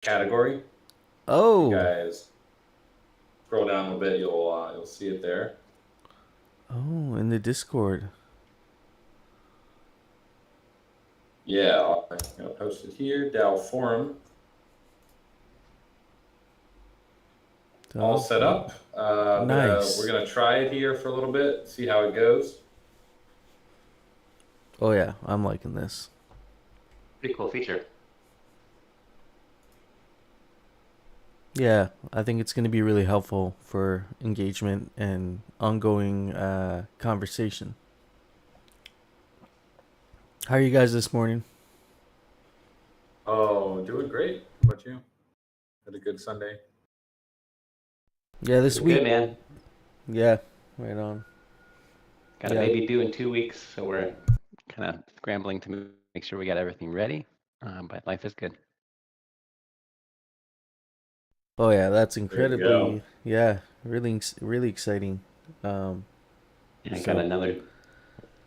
category. You Oh, guys scroll down a bit, you'll see it there. oh, in the Discord. Yeah, I'm gonna post it here. DAO forum all Oh, set up. We're nice. gonna try it here for a little bit, see how it goes. Oh yeah, I'm liking this. Pretty cool feature. Yeah, I think it's going to be really helpful for engagement and ongoing conversation. How are you guys this morning? Oh, doing great. How about you? Had a good Sunday. Yeah, this Pretty good, week. man. Yeah, right on. Got a Yeah. baby due in 2 weeks, so we're kind of scrambling to make sure we got everything ready. But life is good. Oh yeah, that's There you go. incredibly really exciting. Um, And I got so another.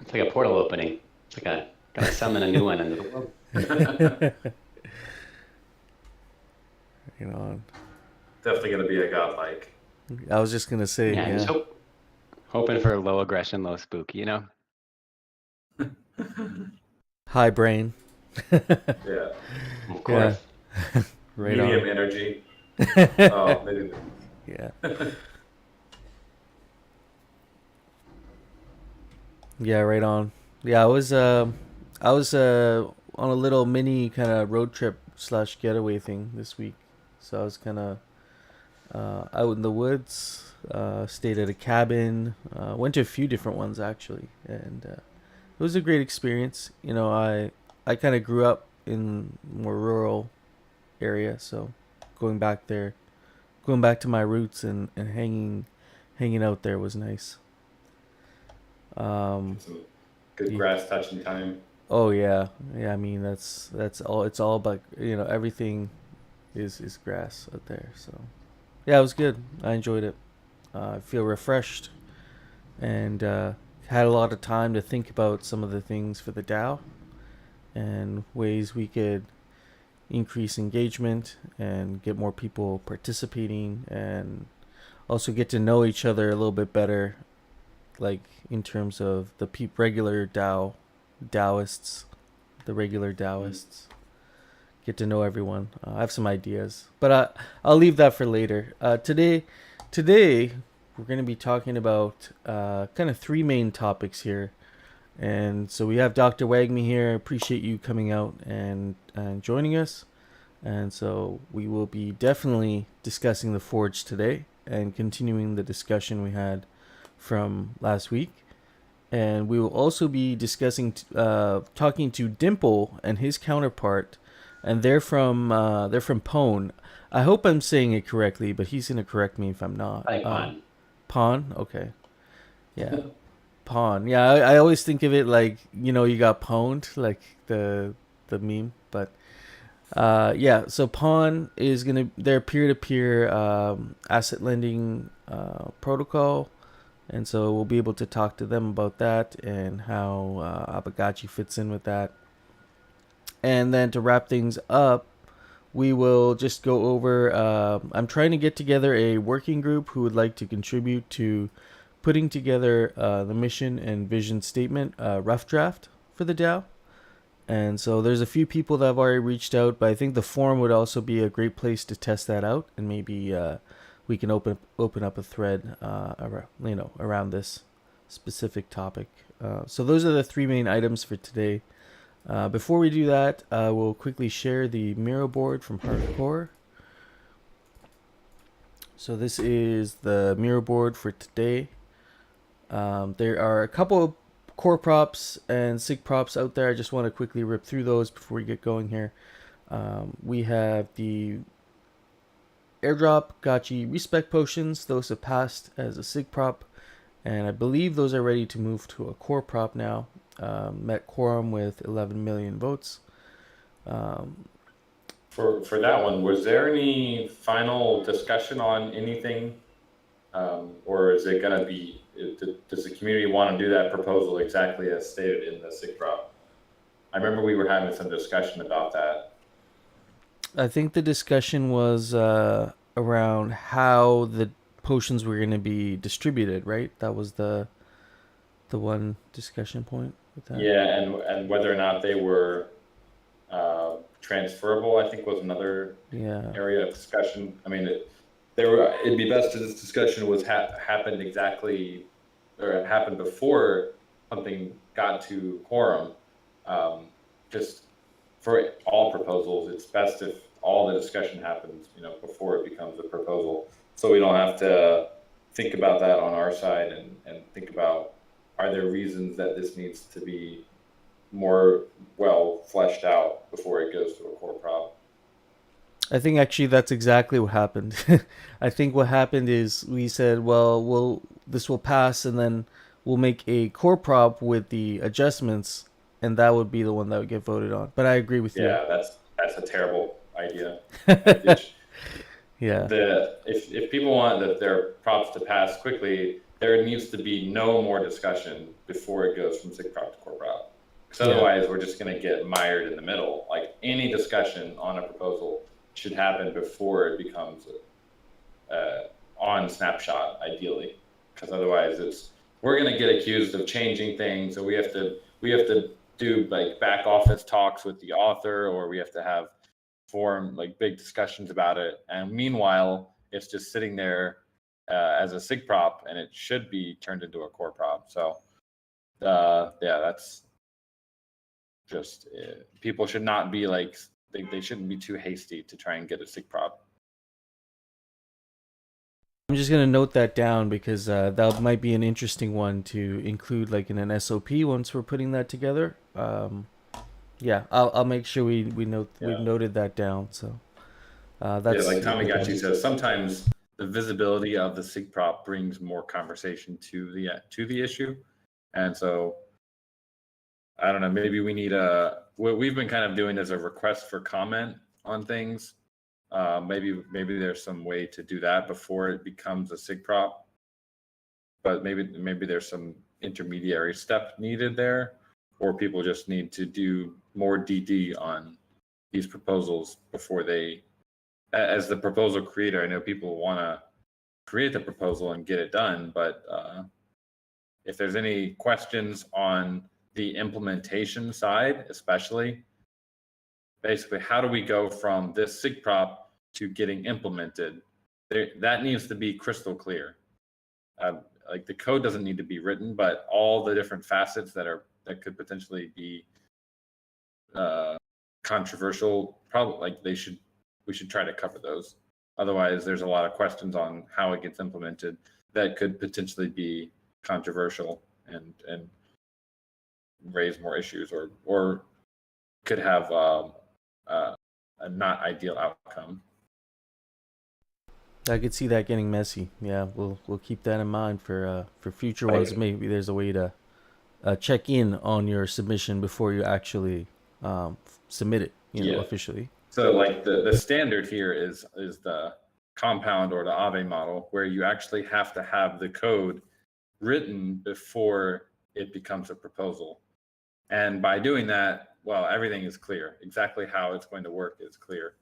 It's like a portal opening. It's like a gotta summon a new one into the world. you know, Definitely gonna be a godlike. I was just gonna say, Yeah, just yeah. hoping for low aggression, low spook. High brain. Yeah. Of Yeah, course. right Medium on. energy. Oh, maybe. Yeah, yeah, right on. Yeah, I was on a little mini kind of road trip slash getaway thing this week, so I was kind of out in the woods. Stayed at a cabin. Went to a few different ones actually, and it was a great experience. I kind of grew up in more rural area, so going back there, going back to my roots and hanging out there was nice. Um, Some good yeah. grass touching time. Oh yeah, yeah. I mean that's all. It's all about everything is grass out there. So yeah, it was good. I enjoyed it. I feel refreshed and had a lot of time to think about some of the things for the DAO and ways we could increase engagement and get more people participating and also get to know each other a little bit better, like in terms of the regular Daoists, the regular Mm. Daoists. Get to know everyone. I have some ideas, but I'll leave that for later. Today we're going to be talking about kind of three main topics here. And so we have Dr. Wagme here. Appreciate you coming out and joining us. And so we will be definitely discussing the Forge today and continuing the discussion we had from last week. And we will also be discussing, talking to Dimple and his counterpart, and they're from Pone. I hope I'm saying it correctly, but he's gonna correct me if I'm not. Like fun. Pawn, okay, yeah, Pawn. Yeah, I always think of it like you got pwned, like the meme, but yeah. So Pawn is gonna their peer to peer asset lending protocol, and so we'll be able to talk to them about that and how Aavegotchi fits in with that. And then to wrap things up, we will just go over. I'm trying to get together a working group who would like to contribute to putting together the mission and vision statement, rough draft for the DAO. And so there's a few people that have already reached out, but I think the forum would also be a great place to test that out, and maybe we can open up a thread around this specific topic. So those are the three main items for today. Before we do that, we'll quickly share the Miro board from Hardcore. So this is the Miro board for today. There are a couple of core props and sig props out there. I just want to quickly rip through those before we get going here. We have the airdrop Gotchi respec potions. Those have passed as a sig prop, and I believe those are ready to move to a core prop now. Met quorum with 11 million votes. Um, For that one, was there any final discussion on anything, or is it going to be? Does the community want to do that proposal exactly as stated in the SIG prop? I remember we were having some discussion about that. I think the discussion was around how the potions were going to be distributed, right? That was the one discussion point with that. Yeah, and whether or not they were transferable, I think was another Yeah. area of discussion. I mean, it'd be best if this discussion was happened exactly, or it happened before something got to quorum. Just for all proposals, it's best if all the discussion happens, before it becomes a proposal. So we don't have to think about that on our side and think about, are there reasons that this needs to be more well fleshed out before it goes to a core prop? I think actually that's exactly what happened. I think what happened is we said, well, this will pass, and then we'll make a core prop with the adjustments, and that would be the one that would get voted on. But I agree with you. Yeah, that's a terrible idea. Yeah. If people want their props to pass quickly, there needs to be no more discussion before it goes from SIG prop to core prop. Because otherwise, we're just going to get mired in the middle. Like, any discussion on a proposal should happen before it becomes on snapshot, ideally. Because otherwise, we're going to get accused of changing things, and we have to do like back office talks with the author, or we have to have like big discussions about it. And meanwhile, it's just sitting there as a SIG prop, and it should be turned into a core prop. So yeah, that's just people should not be like, they shouldn't be too hasty to try and get a SIG prop. I'm just gonna note that down because that might be an interesting one to include, like in an SOP once we're putting that together. Yeah, I'll make sure we note we've noted that down. So that's like Aavegotchi says, sometimes the visibility of the SIG prop brings more conversation to the issue, and so I don't know. Maybe we need what we've been kind of doing as a request for comment on things. Maybe there's some way to do that before it becomes a SIG prop, but maybe there's some intermediary step needed there, or people just need to do more DD on these proposals before they, as the proposal creator. I know people want to create the proposal and get it done, but if there's any questions on the implementation side, especially, basically, how do we go from this SIG prop to getting implemented? That needs to be crystal clear. Like, the code doesn't need to be written, but all the different facets that could potentially be controversial, probably, like, we should try to cover those. Otherwise, there's a lot of questions on how it gets implemented that could potentially be controversial and raise more issues, or could have a not ideal outcome. I could see that getting messy. Yeah, we'll keep that in mind for future ones. Maybe there's a way to check in on your submission before you actually submit it, officially. So, like, the standard here is the compound or the Aave model, where you actually have to have the code written before it becomes a proposal. And by doing that, well, everything is clear. Exactly how it's going to work is clear.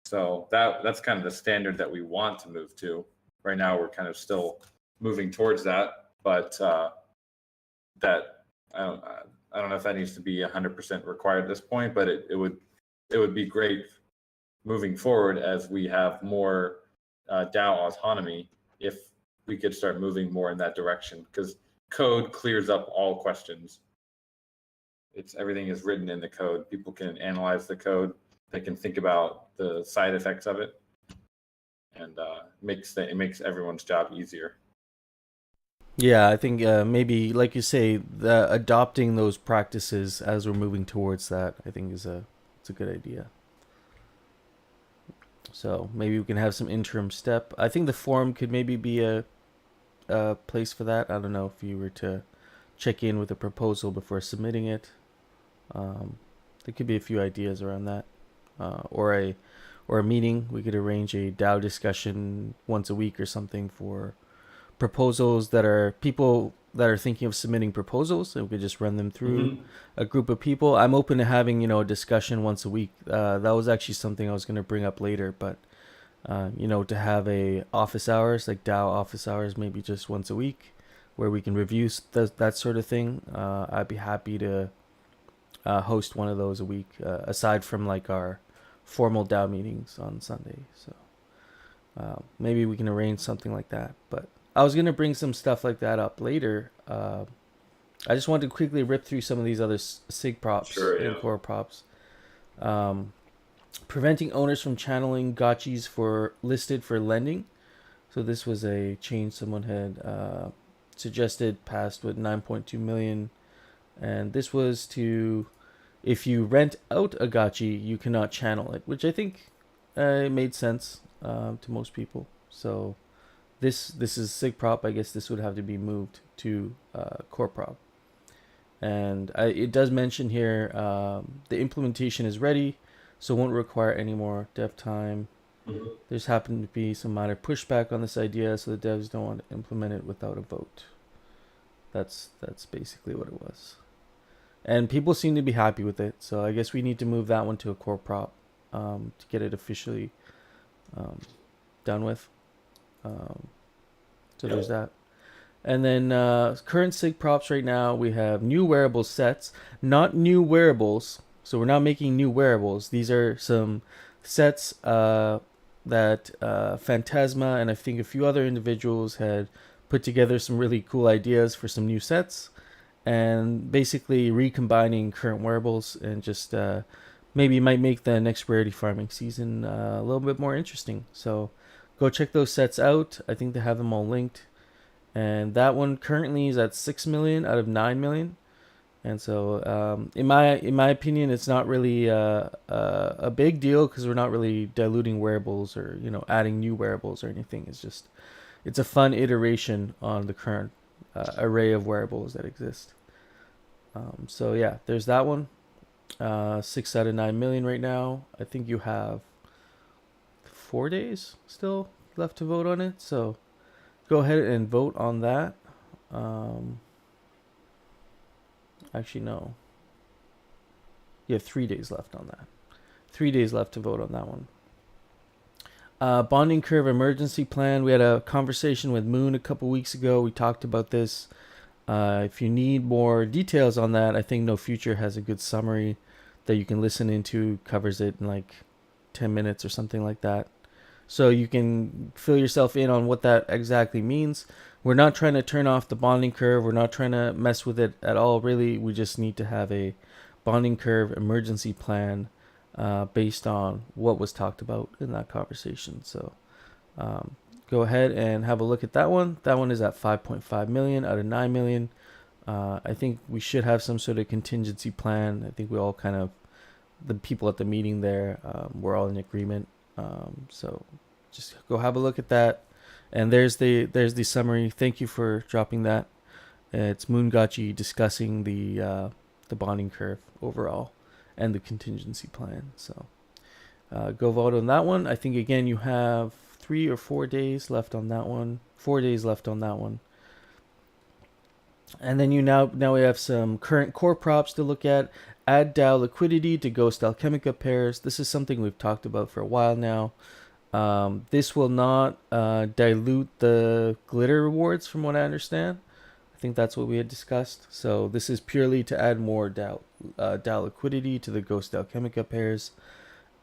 So that's kind of the standard that we want to move to. Right now, we're kind of still moving towards that, but that I don't know if that needs to be 100% required at this point, but it would be great moving forward as we have more DAO autonomy if we could start moving more in that direction, because code clears up all questions. Everything is written in the code. People can analyze the code. They can think about the side effects of it, and it makes everyone's job easier. Yeah, I think maybe, like you say, adopting those practices as we're moving towards that, I think it's a good idea. So maybe we can have some interim step. I think the forum could maybe be a place for that. I don't know if you were to check in with a proposal before submitting it. There could be a few ideas around that, or a meeting. We could arrange a DAO discussion once a week or something for proposals that are people that are thinking of submitting proposals, and we could just run them through Mhm. a group of people. I'm open to having, you know, a discussion once a week. That was actually something I was going to bring up later, but you know, to have a office hours, like DAO office hours, maybe just once a week, where we can review that sort of thing. I'd be happy to host one of those a week, aside from like our formal DAO meetings on Sunday. So maybe we can arrange something like that. But I was gonna bring some stuff like that up later. I just wanted to quickly rip through some of these other SIG props Sure, and yeah. core props. Preventing owners from channeling gotchis for listed for lending. So this was a change someone had suggested, passed with 9.2 million, and this was to, if you rent out a gotchi, you cannot channel it, which I think it made sense to most people. So this is SIG prop. I guess this would have to be moved to core prop. And it does mention here the implementation is ready, so won't require any more dev time. Mhm. There's happened to be some minor pushback on this idea, so the devs don't want to implement it without a vote. That's basically what it was. And people seem to be happy with it, so I guess we need to move that one to a core prop to get it officially done with. So there's that. And then current SIG props right now, we have new wearable sets, not new wearables. So we're not making new wearables. These are some sets that Phantasma and I think a few other individuals had put together some really cool ideas for some new sets, and basically recombining current wearables and just maybe might make the next rarity farming season a little bit more interesting. So go check those sets out. I think they have them all linked, and that one currently is at 6 million out of 9 million. And so, in my opinion, it's not really a big deal because we're not really diluting wearables or adding new wearables or anything. It's a fun iteration on the current array of wearables that exist. So yeah, there's that one. 6 out of 9 million right now. I think you have 4 days still left to vote on it. So go ahead and vote on that. Actually, no. You have 3 days left on that. 3 days left to vote on that one. Bonding curve emergency plan. We had a conversation with Moon a couple weeks ago. We talked about this. If you need more details on that, I think No Future has a good summary that you can listen into. Covers it in like 10 minutes or something like that. So you can fill yourself in on what that exactly means. We're not trying to turn off the bonding curve. We're not trying to mess with it at all, really. We just need to have a bonding curve emergency plan based on what was talked about in that conversation. So go ahead and have a look at that one. That one is at 5.5 million out of 9 million. I think we should have some sort of contingency plan. I think we all kind of, the people at the meeting there, we're all in agreement. So just go have a look at that. And there's the summary. Thank you for dropping that. It's Moongachi discussing the bonding curve overall and the contingency plan. So go vote on that one. I think again you have 3 or 4 days left on that one. 4 days left on that one. And then now we have some current core props to look at. Add DAO liquidity to Ghost Alchemica pairs. This is something we've talked about for a while now. This will not dilute the glitter rewards, from what I understand. I think that's what we had discussed. So this is purely to add more DAO liquidity to the Ghost Alchemica pairs,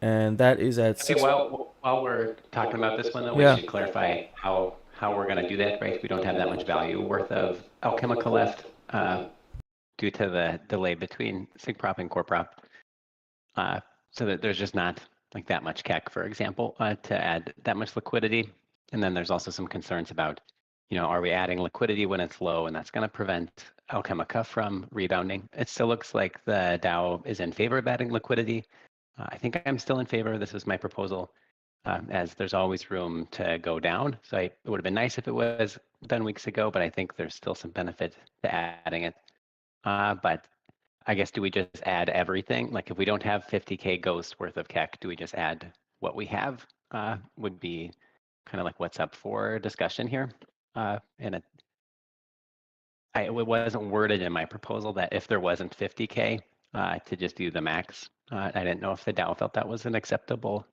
and that is at I think while we're talking about this one, though, we Yeah. should clarify how we're going to do that, right? We don't have that much value worth of Alchemica left due to the delay between SIG prop and core prop. So that there's just not like that much KEK, for example, to add that much liquidity. And then there's also some concerns about, are we adding liquidity when it's low, and that's going to prevent Alchemica from rebounding. It still looks like the DAO is in favor of adding liquidity. I think I'm still in favor. This is my proposal, as there's always room to go down. So it would have been nice if it was done weeks ago, but I think there's still some benefit to adding it. But I guess, do we just add everything? Like if we don't have 50K ghosts worth of KEK, do we just add what we have? Would be kind of like what's up for discussion here. And it wasn't worded in my proposal that if there wasn't 50K, to just do the max. I didn't know if the DAO felt that was an acceptable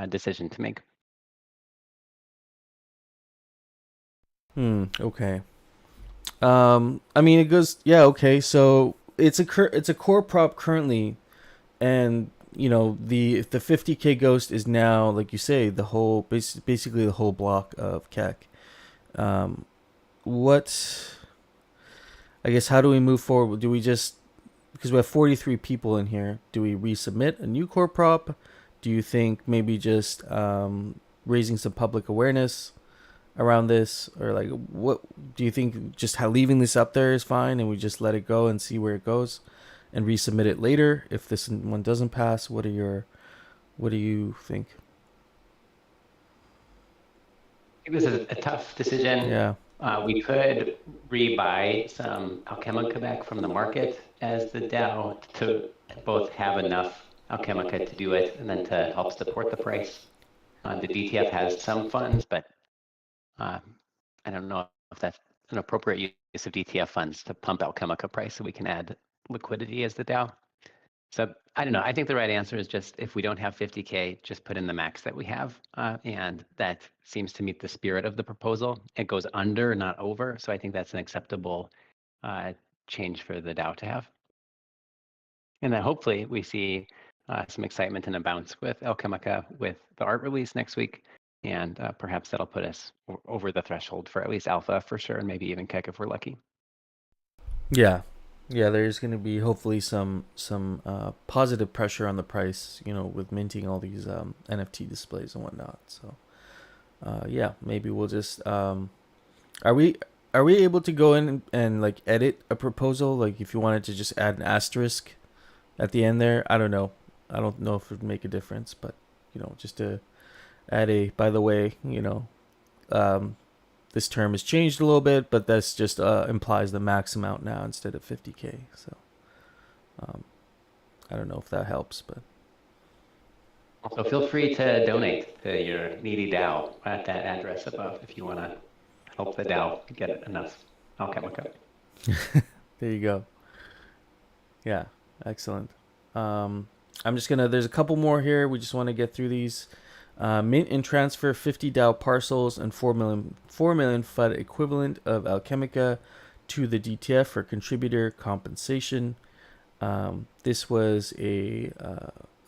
decision to make. Okay. I mean, it goes. Yeah. Okay. So it's a core prop currently, and the 50K ghost is now, like you say, the whole basically the whole block of CAC. What? I guess how do we move forward? Do we just, because we have 43 people in here, do we resubmit a new core prop? Do you think maybe just raising some public awareness around this, or like what do you think? Just leaving this up there is fine, and we just let it go and see where it goes, and resubmit it later if this one doesn't pass. What do you think? I think this is a tough decision. Yeah. We could rebuy some Alchemica back from the market as the DAO to both have enough Alchemica to do it and then to help support the price. The DTF has some funds, but I don't know if that's an appropriate use of DTF funds to pump Alchemica price so we can add liquidity as the DAO. So I don't know. I think the right answer is just if we don't have 50K, just put in the max that we have. And that seems to meet the spirit of the proposal. It goes under, not over. So I think that's an acceptable change for the DAO to have. And then hopefully we see some excitement and a bounce with Alchemica with the art release next week. And perhaps that'll put us over the threshold for at least alpha for sure, and maybe even kick if we're lucky. Yeah. Yeah, there's going to be hopefully some positive pressure on the price, with minting all these NFT displays and whatnot. So, yeah, maybe we'll just are we able to go in and like edit a proposal? Like if you wanted to just add an asterisk at the end there, I don't know. I don't know if it would make a difference, but just to add a, by the way, this term has changed a little bit, but that's just implies the max amount now instead of 50K. So I don't know if that helps, but so feel free to donate to your needy DAO at that address above if you want to help the DAO get enough Alchemica. There you go. Yeah, excellent. I'm just gonna. There's a couple more here. We just want to get through these. Mint and transfer 50 DAO parcels and 4 million FUD equivalent of Alchemica to the DTF for contributor compensation. This was a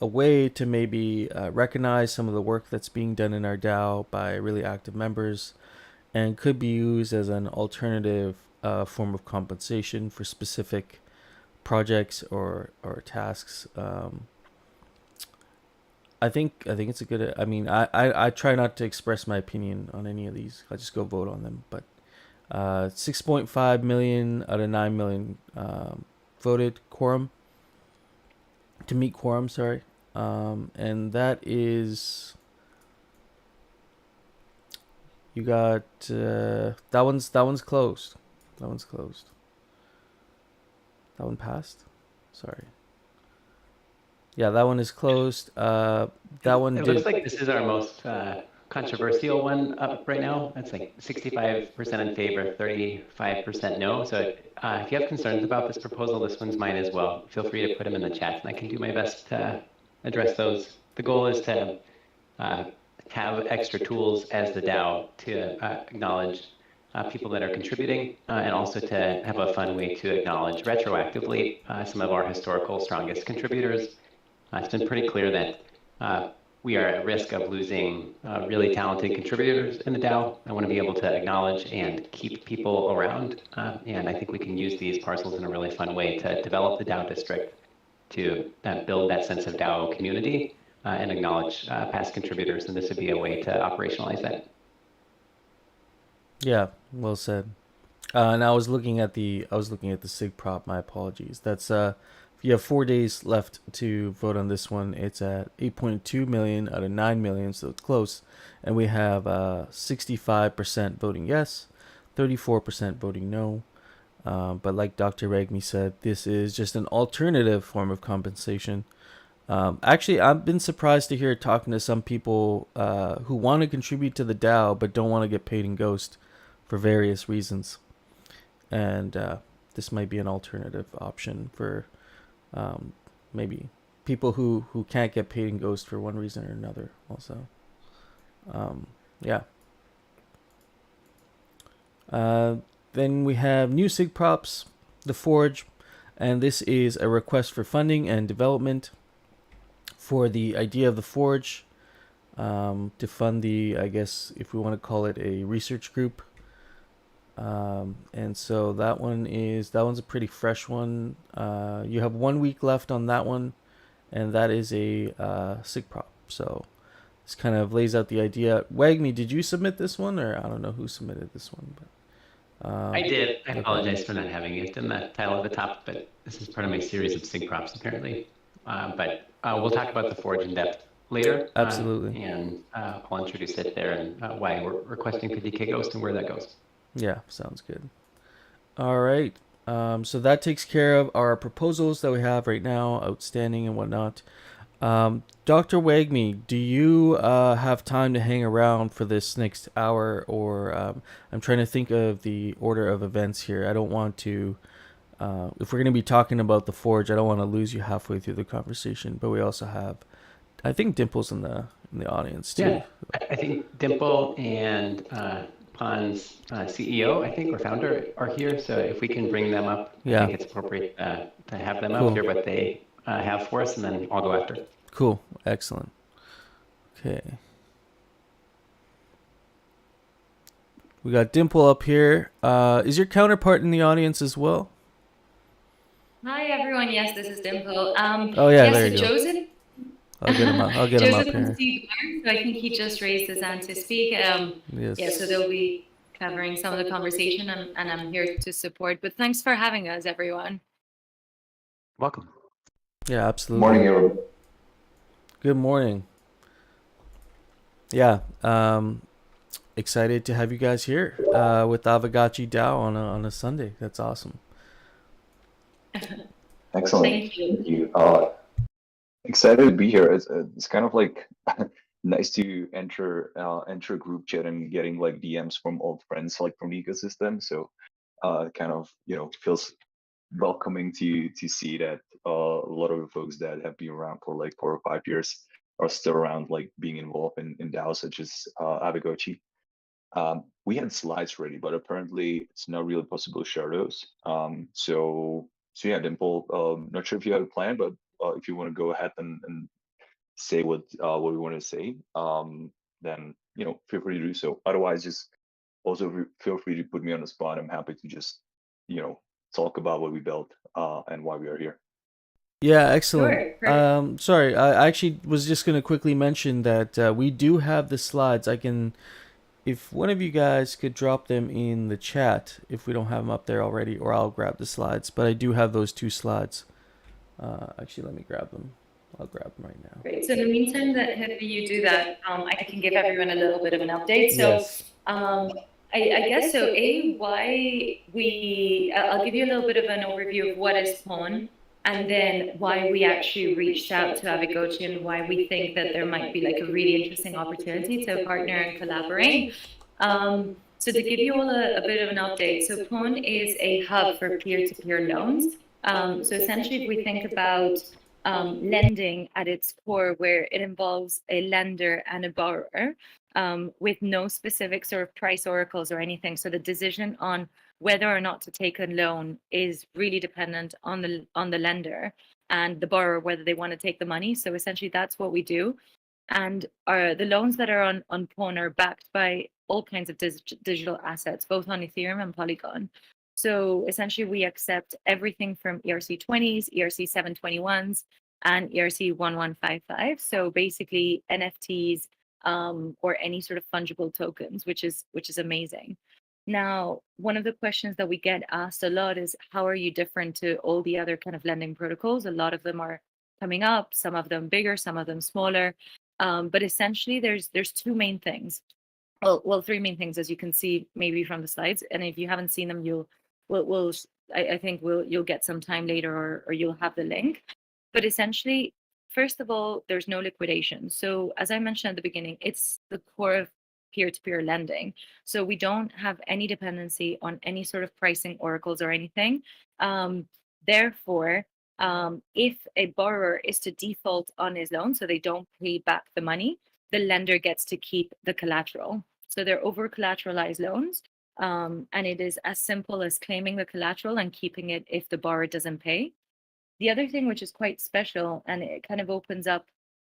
way to maybe recognize some of the work that's being done in our DAO by really active members, and could be used as an alternative form of compensation for specific projects or tasks. I think it's a good. I mean, I try not to express my opinion on any of these. I just go vote on them. But 6.5 million out of 9 million voted quorum to meet quorum. Sorry, and that is you got that one's closed. That one's closed. That one passed. Sorry. Yeah, that one is closed. That one It looks like this is our most controversial one up right now. It's like 65% in favor, 35% no. So if you have concerns about this proposal, this one's mine as well. Feel free to put them in the chat, and I can do my best to address those. The goal is to have extra tools as the DAO to acknowledge people that are contributing, and also to have a fun way to acknowledge retroactively some of our historical strongest contributors. It's been pretty clear that we are at risk of losing really talented contributors in the DAO. I want to be able to acknowledge and keep people around, and I think we can use these parcels in a really fun way to develop the DAO district, to build that sense of DAO community, and acknowledge past contributors, and this would be a way to operationalize that. Yeah, well said. And I was looking at the SIG prop. My apologies. That's you have 4 days left to vote on this one. It's at 8.2 million out of 9 million, so it's close. And we have 65% voting yes, 34% voting no. But like Dr. Regmi said, this is just an alternative form of compensation. Actually, I've been surprised to hear talking to some people who want to contribute to the DAO but don't want to get paid in Ghost for various reasons. and this might be an alternative option for maybe people who can't get paid in Ghost for one reason or another. Also, yeah. Then we have new SIG props, the Forge, and this is a request for funding and development for the idea of the Forge, to fund the, I guess, if we want to call it a research group. And so that one's a pretty fresh one. You have 1 week left on that one, and that is a SIG prop. So this kind of lays out the idea. Wagme, did you submit this one, or I don't know who submitted this one, but I did. I apologize for not having it in the title at the top, but this is part of my series of SIG props apparently. But we'll talk about the Forge in depth later. Absolutely. And I'll introduce it there and why we're requesting 50K Ghost and where that goes. Yeah, sounds good. All right. So that takes care of our proposals that we have right now, outstanding and whatnot. Dr. Wagme, do you have time to hang around for this next hour, or I'm trying to think of the order of events here. I don't want to, if we're going to be talking about the Forge, I don't want to lose you halfway through the conversation. But we also have, I think Dimple's in the audience too. Yeah, I think Dimple and Pon's CEO, I think, or founder, are here. So if we can bring them up, Yeah. I think it's appropriate to have them Cool. up, hear what they have for us, and then I'll go after. Cool. Excellent. Okay. We got Dimple up here. Is your counterpart in the audience as well? Hi everyone. Yes, this is Dimple. Oh yeah, yes, there you go. Joseph. I'll get him up. I'll get him up Joseph here. wants to learn, so I think he just raised his hand to speak. Yes. Yeah, so they'll be covering some of the conversation, and I'm here to support. But thanks for having us, everyone. Welcome. Yeah, absolutely. Morning, everyone. Good morning. Yeah, excited to have you guys here with Aavegotchi DAO on a Sunday. That's awesome. Excellent. Thank you. Thank you. Excited to be here. It's kind of like nice to enter a group chat and getting like DMs from old friends like from the ecosystem. So kind of feels welcoming to see that a lot of the folks that have been around for like 4 or 5 years are still around, like being involved in DAOs such as Aavegotchi. We had slides ready, but apparently it's not really possible to share those. So yeah, Dimple, not sure if you have a plan, but if you want to go ahead and say what we want to say, then feel free to do so. Otherwise, just also feel free to put me on the spot. I'm happy to just talk about what we built and why we are here. Yeah, excellent. Sure. Sorry, I actually was just going to quickly mention that we do have the slides. I can, if one of you guys could drop them in the chat, if we don't have them up there already, or I'll grab the slides. But I do have those 2 slides. Actually, let me grab them. I'll grab them right now. Great. So in the meantime that you do that, I can give everyone a little bit of an update. So Yes. I guess so. I'll give you a little bit of an overview of what is Pawn, and then why we actually reached out to Aavegotchi and why we think that there might be like a really interesting opportunity to partner and collaborate. So to give you all a bit of an update, so Pawn is a hub for peer-to-peer loans. So essentially, if we think about lending at its core, where it involves a lender and a borrower, with no specific sort of price oracles or anything. So the decision on whether or not to take a loan is really dependent on the lender and the borrower, whether they want to take the money. So essentially, that's what we do. And the loans that are on Pawn are backed by all kinds of digital assets, both on Ethereum and Polygon. So essentially, we accept everything from ERC20s, ERC721s, and ERC1155. So basically, NFTs or any sort of fungible tokens, which is amazing. Now, one of the questions that we get asked a lot is, how are you different to all the other kind of lending protocols? A lot of them are coming up, some of them bigger, some of them smaller. But essentially, there's 2 main things. Well, 3 main things, as you can see maybe from the slides. And if you haven't seen them, I think you'll get some time later, or you'll have the link. But essentially, first of all, there's no liquidation. So as I mentioned at the beginning, it's the core of peer-to-peer lending. So we don't have any dependency on any sort of pricing oracles or anything. Therefore, if a borrower is to default on his loan, so they don't pay back the money, the lender gets to keep the collateral. So they're over collateralized loans. And it is as simple as claiming the collateral and keeping it if the borrower doesn't pay. The other thing, which is quite special, and it kind of opens up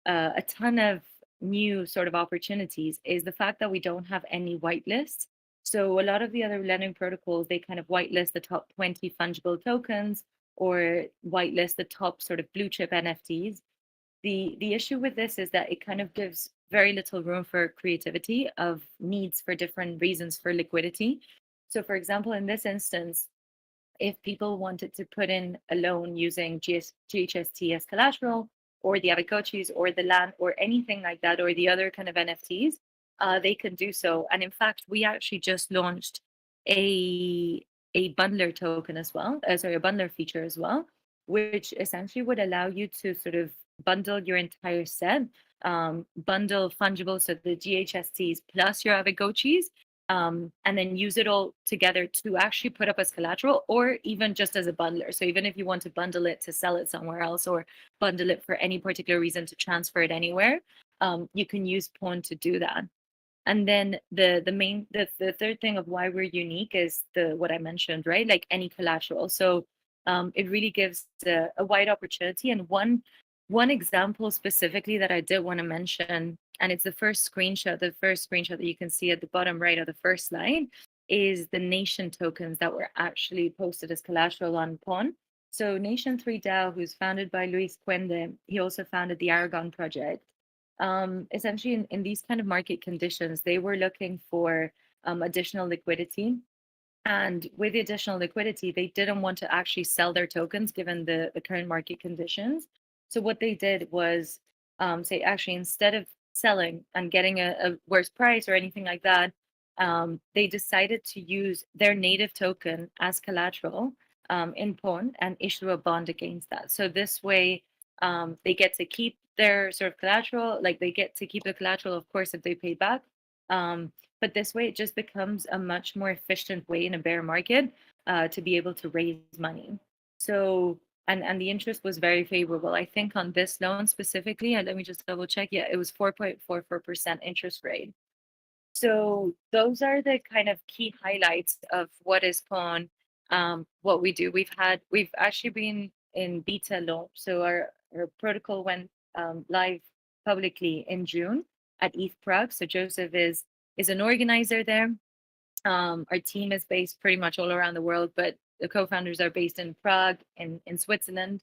a ton of new sort of opportunities, is the fact that we don't have any whitelists. So a lot of the other lending protocols, they kind of whitelist the top 20 fungible tokens or whitelist the top sort of blue chip NFTs. The issue with this is that it kind of gives very little room for creativity of needs for different reasons for liquidity. So for example, in this instance, if people wanted to put in a loan using GHST as collateral, or the Aavegotchis, or the land, or anything like that, or the other kind of NFTs, they can do so. And in fact, we actually just launched a bundler token as well, sorry, a bundler feature as well, which essentially would allow you to sort of bundle your entire set, bundle fungible, so the GHSTs plus your Aavegotchis, and then use it all together to actually put up as collateral, or even just as a bundler. So even if you want to bundle it to sell it somewhere else, or bundle it for any particular reason to transfer it anywhere, you can use Pawn to do that. And then the third thing of why we're unique is what I mentioned, right? Like any collateral. So it really gives a wide opportunity. And one example specifically that I did want to mention, and it's the first screenshot that you can see at the bottom right of the first slide, is the Nation tokens that were actually posted as collateral on Pawn. So Nation 3 DAO, who's founded by Luis Cuende, he also founded the Aragon project. Essentially, in these kind of market conditions, they were looking for additional liquidity. And with the additional liquidity, they didn't want to actually sell their tokens given the current market conditions. So what they did was say, actually, instead of selling and getting a worse price or anything like that, they decided to use their native token as collateral in Pawn and issue a bond against that. So this way, they get to keep their sort of collateral, like they get to keep the collateral, of course, if they pay back. But this way, it just becomes a much more efficient way in a bear market to be able to raise money. So, and the interest was very favorable. I think on this loan specifically, and let me just double check. Yeah, it was 4.44% interest rate. So those are the kind of key highlights of what is Pawn, what we do. We've actually been in beta launch. So our protocol went live publicly in June at ETH Prague. So Joseph is an organizer there. Our team is based pretty much all around the world, but the co-founders are based in Prague, in Switzerland.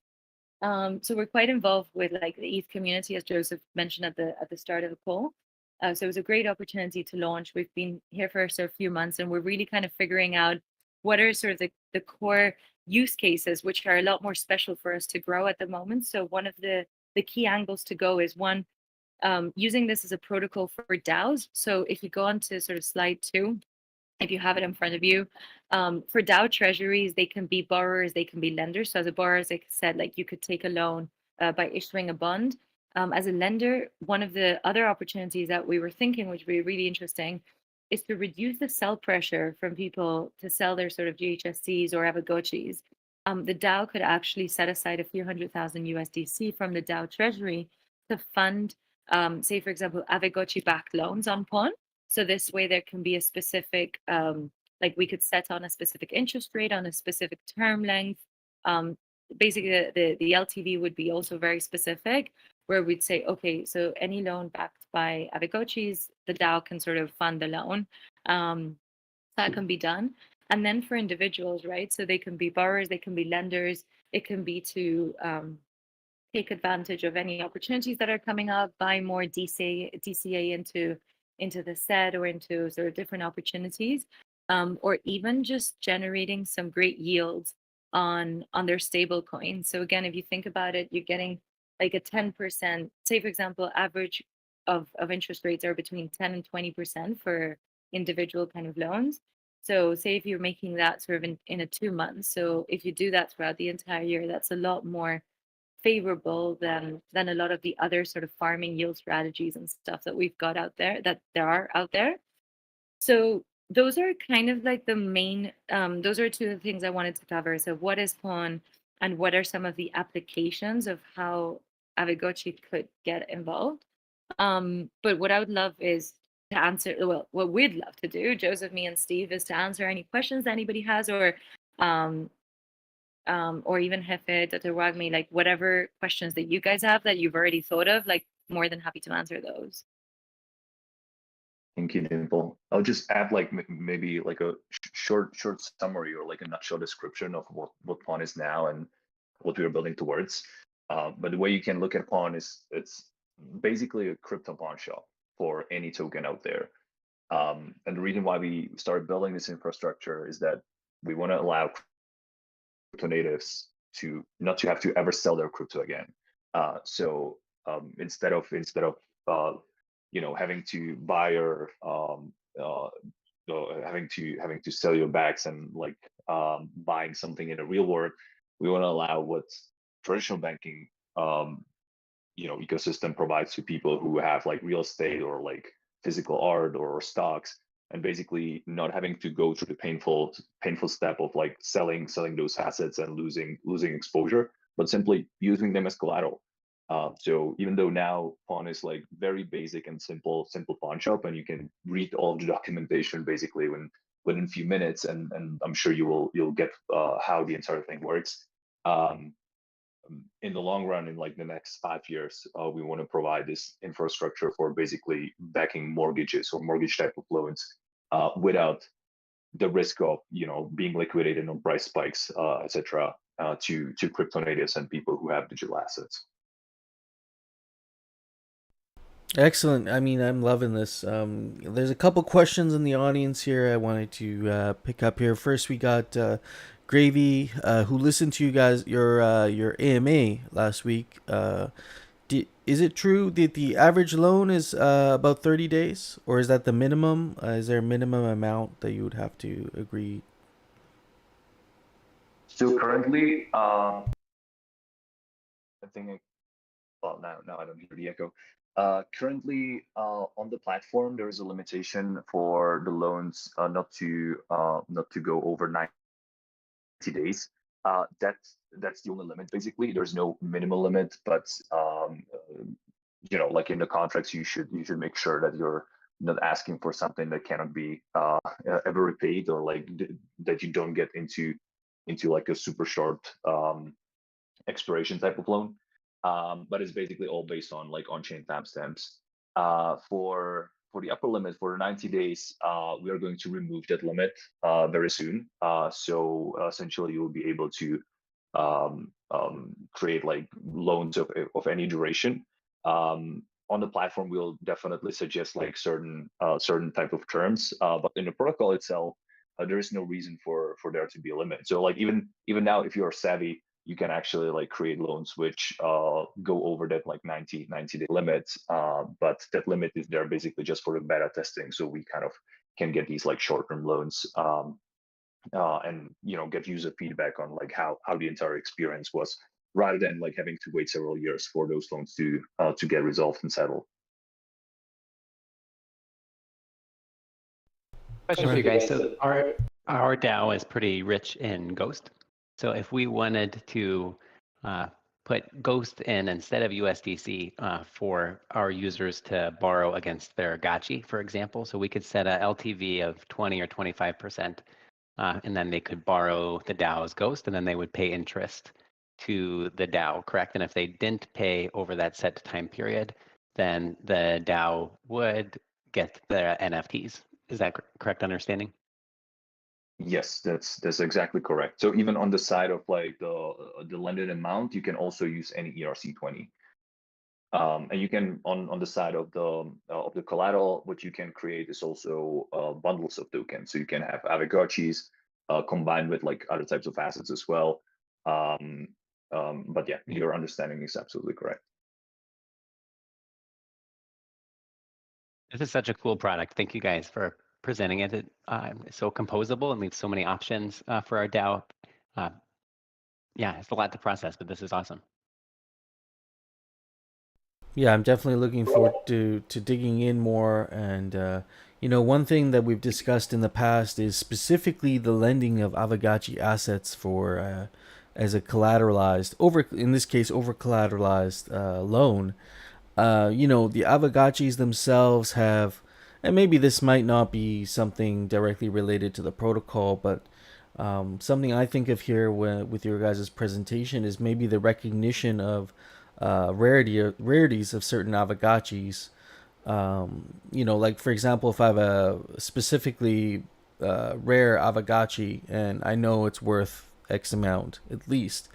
So we're quite involved with like the ETH community, as Joseph mentioned at the start of the call. So it was a great opportunity to launch. We've been here for a few months, and we're really kind of figuring out what are sort of the core use cases, which are a lot more special for us to grow at the moment. So one of the key angles to go is one, using this as a protocol for DAOs. So if you go on to sort of slide 2, if you have it in front of you, for DAO treasuries, they can be borrowers, they can be lenders. So as a borrower, as I said, like you could take a loan by issuing a bond. As a lender, one of the other opportunities that we were thinking, which would be really interesting, is to reduce the sell pressure from people to sell their sort of GHSCs or Aavegotchis. The DAO could actually set aside a few $100,000 USDC from the DAO treasury to fund, say, for example, Aavegotchi-backed loans on Pawn. So this way there can be a specific, like we could set on a specific interest rate on a specific term length. Basically, the LTV would be also very specific, where we'd say, okay, so any loan backed by Aavegotchis, the DAO can sort of fund the loan. That can be done. And then for individuals, right? So they can be borrowers, they can be lenders, it can be to take advantage of any opportunities that are coming up, buy more DCA into the set or into sort of different opportunities, or even just generating some great yields on their stable coin. So again, if you think about it, you're getting like a 10%, say for example, average of interest rates are between 10 and 20% for individual kind of loans. So say if you're making that sort of in a 2 months, so if you do that throughout the entire year, that's a lot more favorable than a lot of the other sort of farming yield strategies and stuff that we've got out there, that there are out there. So those are kind of like the main, those are two of the things I wanted to cover. So what is pawn, and what are some of the applications of how Aavegotchi could get involved? But what I would love is to answer, well, what we'd love to do, Joseph, me, and Steve, is to answer any questions that anybody has, or even Hefe, Dr. Wagmi, like whatever questions that you guys have that you've already thought of, like more than happy to answer those. Thank you, Dimple. I'll just add like maybe like a short summary or like a nutshell description of what Pawn is now and what we are building towards. But the way you can look at Pawn is it's basically a crypto pawn shop for any token out there. And the reason why we started building this infrastructure is that we want to allow crypto natives to not to have to ever sell their crypto again. So instead of having to buy or having to sell your bags and like buying something in the real world, we want to allow what traditional banking ecosystem provides to people who have like real estate or like physical art or stocks, and basically not having to go through the painful step of like selling those assets and losing exposure, but simply using them as collateral. So even though now pawn is like very basic and simple pawn shop, and you can read all of the documentation basically within a few minutes, and I'm sure you'll get how the entire thing works. In the long run, in like the next 5 years, we want to provide this infrastructure for basically backing mortgages or mortgage type of loans without the risk of being liquidated on price spikes, etc. To crypto natives and people who have digital assets. Excellent. I mean, I'm loving this. There's a couple questions in the audience here I wanted to pick up here. First, we got Gravy, who listened to you guys your AMA last week. Is it true that the average loan is about 30 days, or is that the minimum? Is there a minimum amount that you would have to agree? So currently, I think, well, now I don't hear the echo. Currently, on the platform, there is a limitation for the loans not to go over 90 days. That's the only limit. Basically, there's no minimal limit, but like in the contracts, you should make sure that you're not asking for something that cannot be ever repaid, or like that you don't get into like a super short expiration type of loan. But it's basically all based on like on-chain timestamps. For the upper limit for 90 days, we are going to remove that limit very soon. So essentially, you will be able to create like loans of any duration. On the platform, we'll definitely suggest like certain type of terms, but in the protocol itself, there is no reason for there to be a limit. So like even now, if you are savvy, you can actually like create loans which go over that like 90 day limit, but that limit is there basically just for the beta testing, so we kind of can get these like short-term loans and get user feedback on like how the entire experience was, rather than like having to wait several years for those loans to get resolved and settled. Question for you guys. So our DAO is pretty rich in Ghost. So if we wanted to put Ghost in instead of USDC for our users to borrow against their Gotchi, for example, so we could set a LTV of 20 or 25%, and then they could borrow the DAO's Ghost, and then they would pay interest to the DAO, correct? And if they didn't pay over that set time period, then the DAO would get the NFTs. Is that correct understanding? Yes, that's exactly correct. So even on the side of like the lended amount, you can also use any ERC20. And you can on the side of the collateral, what you can create is also bundles of tokens. So you can have Aavegotchis combined with like other types of assets as well. But yeah, your understanding is absolutely correct. This is such a cool product. Thank you guys for presenting it. It's so composable and leaves so many options for our DAO. Yeah, it's a lot to process, but this is awesome. Yeah, I'm definitely looking forward to digging in more. And one thing that we've discussed in the past is specifically the lending of Aavegotchi assets for as a collateralized over in this case over collateralized loan. The Aavegotchis themselves have, and maybe this might not be something directly related to the protocol, but something I think of here with your guys' presentation is maybe the recognition of rarities of certain Aavegotchis. Like for example, if I have a specifically rare Aavegotchi and I know it's worth X amount at least,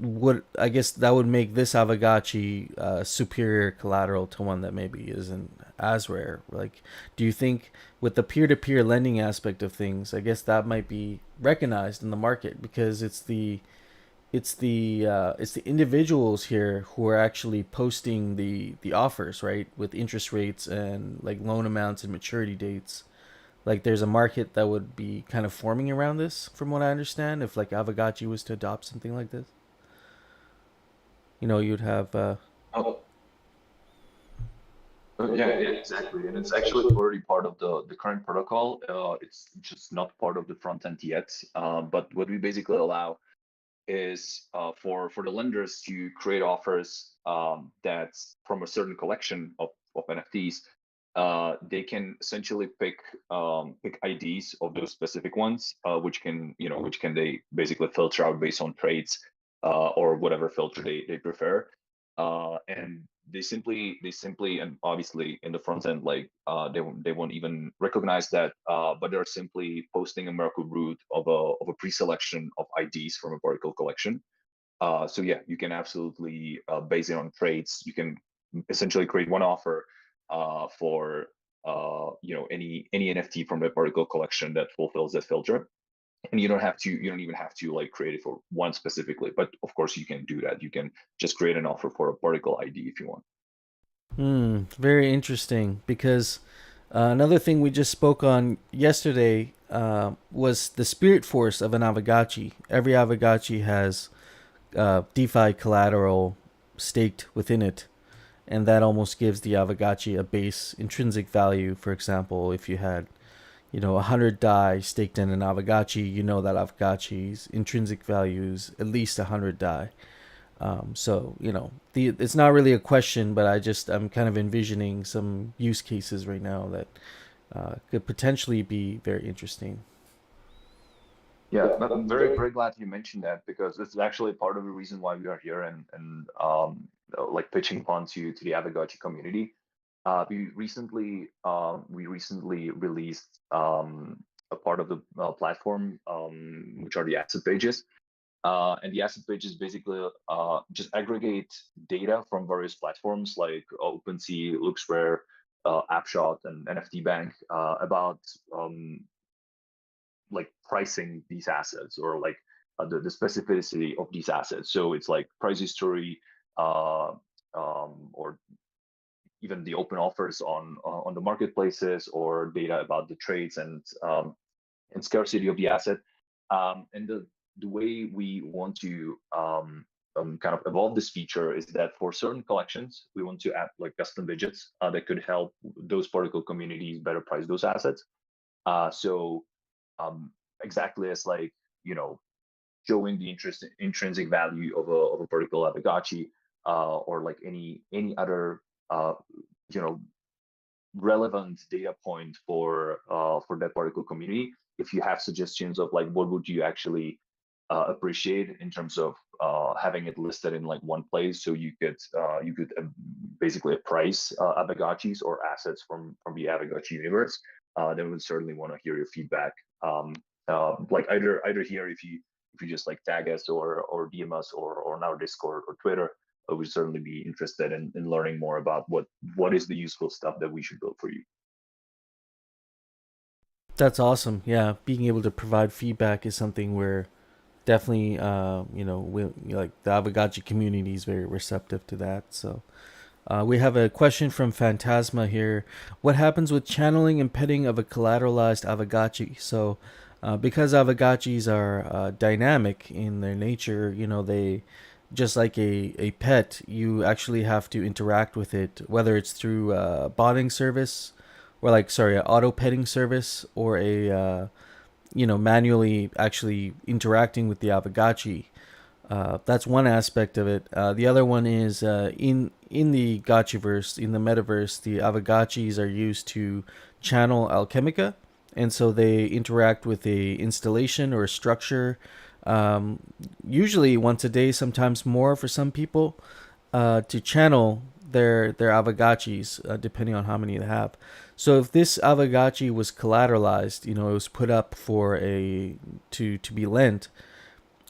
would I guess that would make this Aavegotchi superior collateral to one that maybe isn't as rare. Like, do you think with the peer-to-peer lending aspect of things, I guess that might be recognized in the market because it's the individuals here who are actually posting the offers, right, with interest rates and like loan amounts and maturity dates. Like there's a market that would be kind of forming around this, from what I understand. If like Aavegotchi was to adopt something like this, you'd have. Oh, yeah, exactly. And it's actually already part of the current protocol. It's just not part of the front end yet. But what we basically allow is for the lenders to create offers that's from a certain collection of NFTs. They can essentially pick IDs of those specific ones, which can they basically filter out based on trades or whatever filter they prefer. And they simply and obviously in the front end, like they won't even recognize that, but they're simply posting a Merkle root of a pre-selection of IDs from a particle collection. So yeah, you can absolutely base it on trades. You can essentially create one offer for any NFT from the particle collection that fulfills that filter, and you don't even have to like create it for one specifically. But of course, you can do that. You can just create an offer for a particle ID if you want. Very interesting because another thing we just spoke on yesterday was the spirit force of an Aavegotchi. Every Aavegotchi has DeFi collateral staked within it, and that almost gives the Aavegotchi a base intrinsic value. For example, if you had 100 DAI staked in an Aavegotchi, that Aavegotchi's intrinsic value is at least 100 DAI. So it's not really a question, but I'm kind of envisioning some use cases right now that could potentially be very interesting. Yeah, but I'm very, very glad you mentioned that, because this is actually part of the reason why we are here and pitching on to the Aavegotchi community. We recently released a part of the platform, which are the asset pages. And the asset pages basically just aggregate data from various platforms like OpenSea, LooksRare, AppShot, and NFT Bank about like pricing these assets, or like the specificity of these assets. So it's like price history, or even the open offers on the marketplaces, or data about the trades and scarcity of the asset. And the way we want to kind of evolve this feature is that for certain collections, we want to add like custom widgets that could help those particle communities better price those assets. So exactly as like showing the intrinsic value of a particular Aavegotchi, or like any other uh, you know relevant data point for that particle community. If you have suggestions of like what would you actually appreciate in terms of having it listed in like one place, so you could basically price Aavegotchis or assets from the Aavegotchi universe, then we'd certainly want to hear your feedback. Like either here, if you just like tag us or DM us, or on our Discord or Twitter, I would certainly be interested in learning more about what is the useful stuff that we should build for you. That's awesome. Yeah, being able to provide feedback is something where definitely, like the Aavegotchi community is very receptive to that. So, we have a question from Phantasma here. What happens with channeling and petting of a collateralized Aavegotchi? So, because Aavegotchis are dynamic in their nature, just like a pet, you actually have to interact with it, whether it's through a botting service, or like, sorry, an auto petting service, or a manually actually interacting with the Aavegotchi. That's one aspect of it. The other one is in the Gotchiverse, in the metaverse, the Aavegotchis are used to channel Alchemica, and so they interact with a installation or a structure, um, usually once a day, sometimes more for some people, to channel their Aavegotchis, depending on how many they have. So if this Aavegotchi was collateralized, it was put up for to be lent.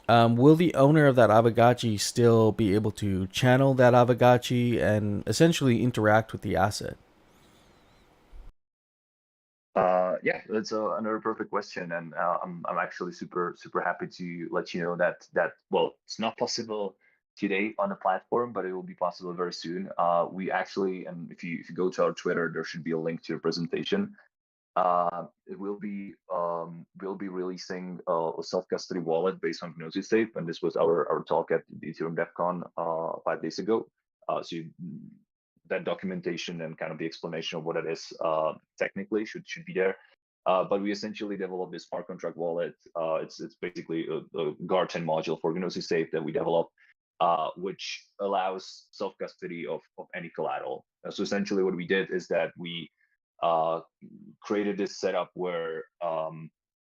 Will the owner of that Aavegotchi still be able to channel that Aavegotchi and essentially interact with the asset? Yeah, that's another perfect question, and I'm actually super happy to let you know that well, it's not possible today on the platform, but it will be possible very soon. We actually, and if you go to our Twitter, there should be a link to your presentation. It we'll be releasing a self custody wallet based on Gnosis Safe, and this was our talk at the Ethereum DevCon 5 days ago. That documentation and kind of the explanation of what it is technically should be there. But we essentially developed this smart contract wallet. It's basically a Gar10 module for Gnosis Safe that we developed, which allows self custody of any collateral. So essentially, what we did is that we uh, created this setup where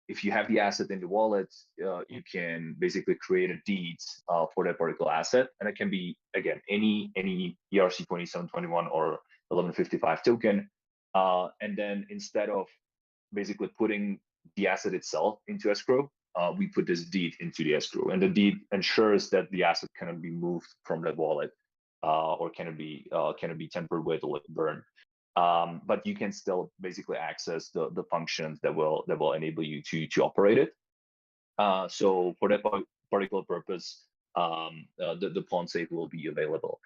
if you have the asset in the wallet, you can basically create a deed for that particular asset, and it can be again any ERC 2721 or 1155 token. And then instead of basically putting the asset itself into escrow, we put this deed into the escrow, and the deed ensures that the asset cannot be moved from that wallet, or cannot be tampered with or burned. But you can still basically access the functions that will enable you to operate it. So for that particular purpose, the pawn safe will be available.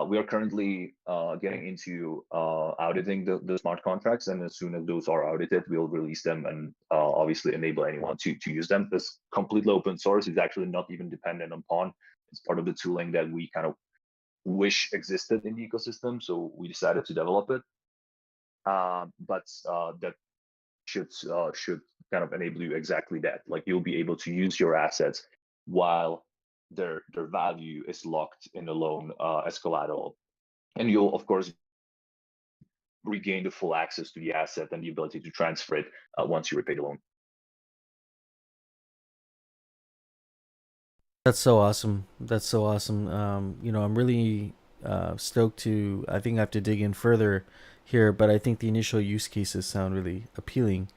We are currently getting into auditing the smart contracts, and as soon as those are audited, we'll release them and obviously enable anyone to use them. This completely open source is actually not even dependent on Pawn. It's part of the tooling that we kind of wish existed in the ecosystem, so we decided to develop it. But that should kind of enable you exactly that. Like you'll be able to use your assets while their value is locked in a loan as collateral, and you'll of course regain the full access to the asset and the ability to transfer it once you repay the loan. That's so awesome. That's so awesome. I'm really stoked to. I think I have to dig in further here, but I think the initial use cases sound really appealing.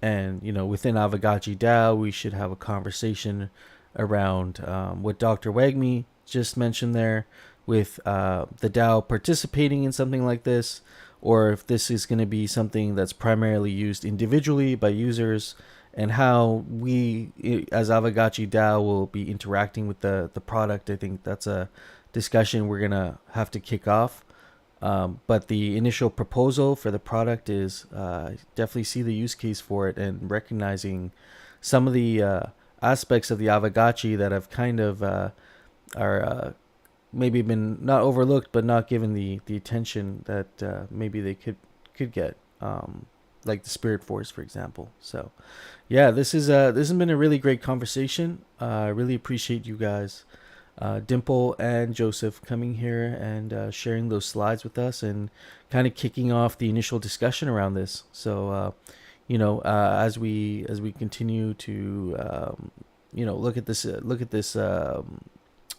And within Aavegotchi DAO, we should have a conversation around what Dr. Wagme just mentioned there, with the DAO participating in something like this, or if this is going to be something that's primarily used individually by users, and how we as Aavegotchi DAO will be interacting with the product. I think that's a discussion we're gonna have to kick off. But the initial proposal for the product is definitely see the use case for it, and recognizing some of the aspects of the Aavegotchi that have kind of are maybe been not overlooked, but not given the attention that maybe they could get, like the Spirit Force, for example. So, yeah, this has been a really great conversation. I really appreciate you guys, Dimple and Joseph, coming here and sharing those slides with us and kind of kicking off the initial discussion around this. So, as we continue to look at this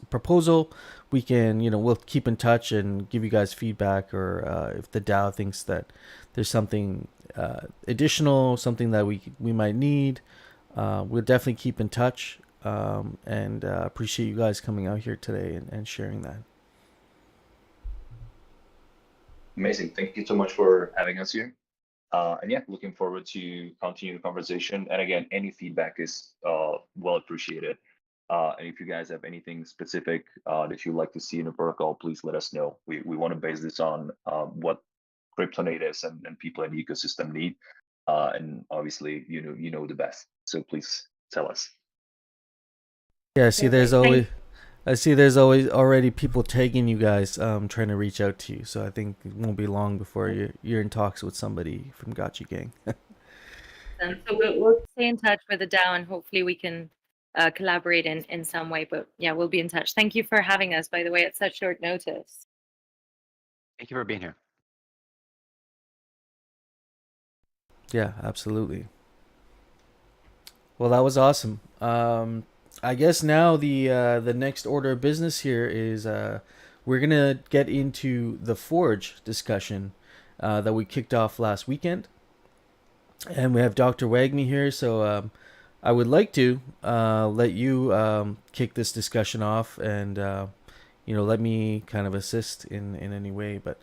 proposal, we can we'll keep in touch and give you guys feedback, or if the DAO thinks that there's something additional, something that we might need, we'll definitely keep in touch. And appreciate you guys coming out here today and sharing that. Amazing. Thank you so much for having us here. And yeah, looking forward to continue the conversation. And again, any feedback is well appreciated. And if you guys have anything specific that you'd like to see in the protocol, please let us know. We want to base this on what crypto natives and people in the ecosystem need. And obviously, you know the best. So please tell us. Yeah, see, there's always I see there's always already people tagging you guys, trying to reach out to you. So I think it won't be long before you're in talks with somebody from Gotchi Gang. So we'll stay in touch with the DAO, and hopefully we can collaborate in some way. But yeah, we'll be in touch. Thank you for having us, by the way, at such short notice. Thank you for being here. Yeah, absolutely. Well, that was awesome. I guess now the next order of business here is we're gonna get into the Forge discussion that we kicked off last weekend, and we have Dr. Wagme here. So I would like to let you kick this discussion off, and let me kind of assist in any way. But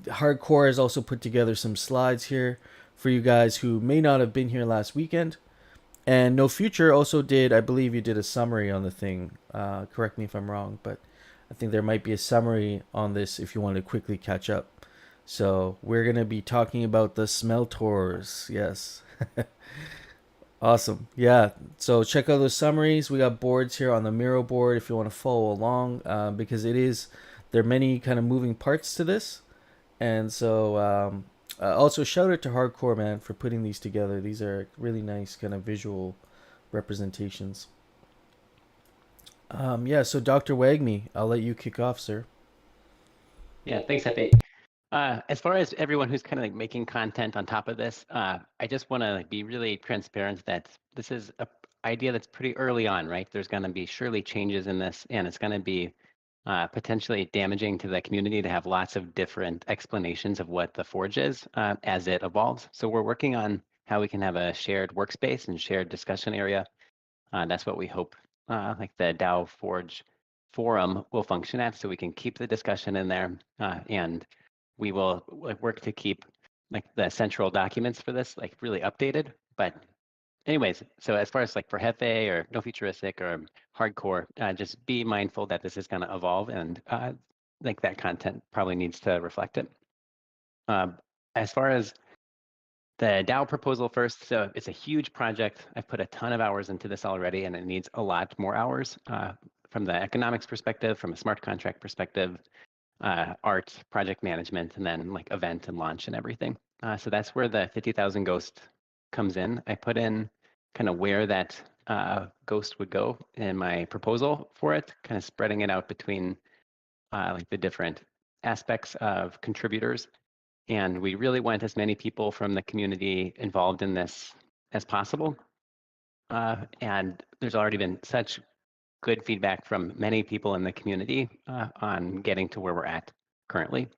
Hardcore has also put together some slides here for you guys who may not have been here last weekend. And No Future also did, I believe you did a summary on the thing. Correct me if I'm wrong, but I think there might be a summary on this if you want to quickly catch up. So we're going to be talking about the Smeltors. Yes. Awesome. Yeah. So check out those summaries. We got boards here on the Miro board if you want to follow along, because there are many kind of moving parts to this. And so also shout out to Hardcore, man, for putting these together. These are really nice kind of visual representations. Yeah, so Dr. Wagme, I'll let you kick off, sir. Yeah, thanks, Hefe. As far as everyone who's kind of like making content on top of this, I just want to be really transparent that this is an idea that's pretty early on, right? There's going to be surely changes in this, and it's going to be potentially damaging to the community to have lots of different explanations of what the Forge is as it evolves. So we're working on how we can have a shared workspace and shared discussion area. That's what we hope like the DAO Forge forum will function at, so we can keep the discussion in there, and we will work to keep like the central documents for this like really updated. But anyways, so as far as like for Hefe or No Futuristic or Hardcore, just be mindful that this is going to evolve, and like that content probably needs to reflect it. As far as the DAO proposal first, so it's a huge project. I've put a ton of hours into this already, and it needs a lot more hours from the economics perspective, from a smart contract perspective, art, project management, and then like event and launch and everything. So that's where the 50,000 Ghost comes in. I put in kind of where that Ghost would go in my proposal for it, kind of spreading it out between like the different aspects of contributors. And we really want as many people from the community involved in this as possible. And there's already been such good feedback from many people in the community on getting to where we're at currently.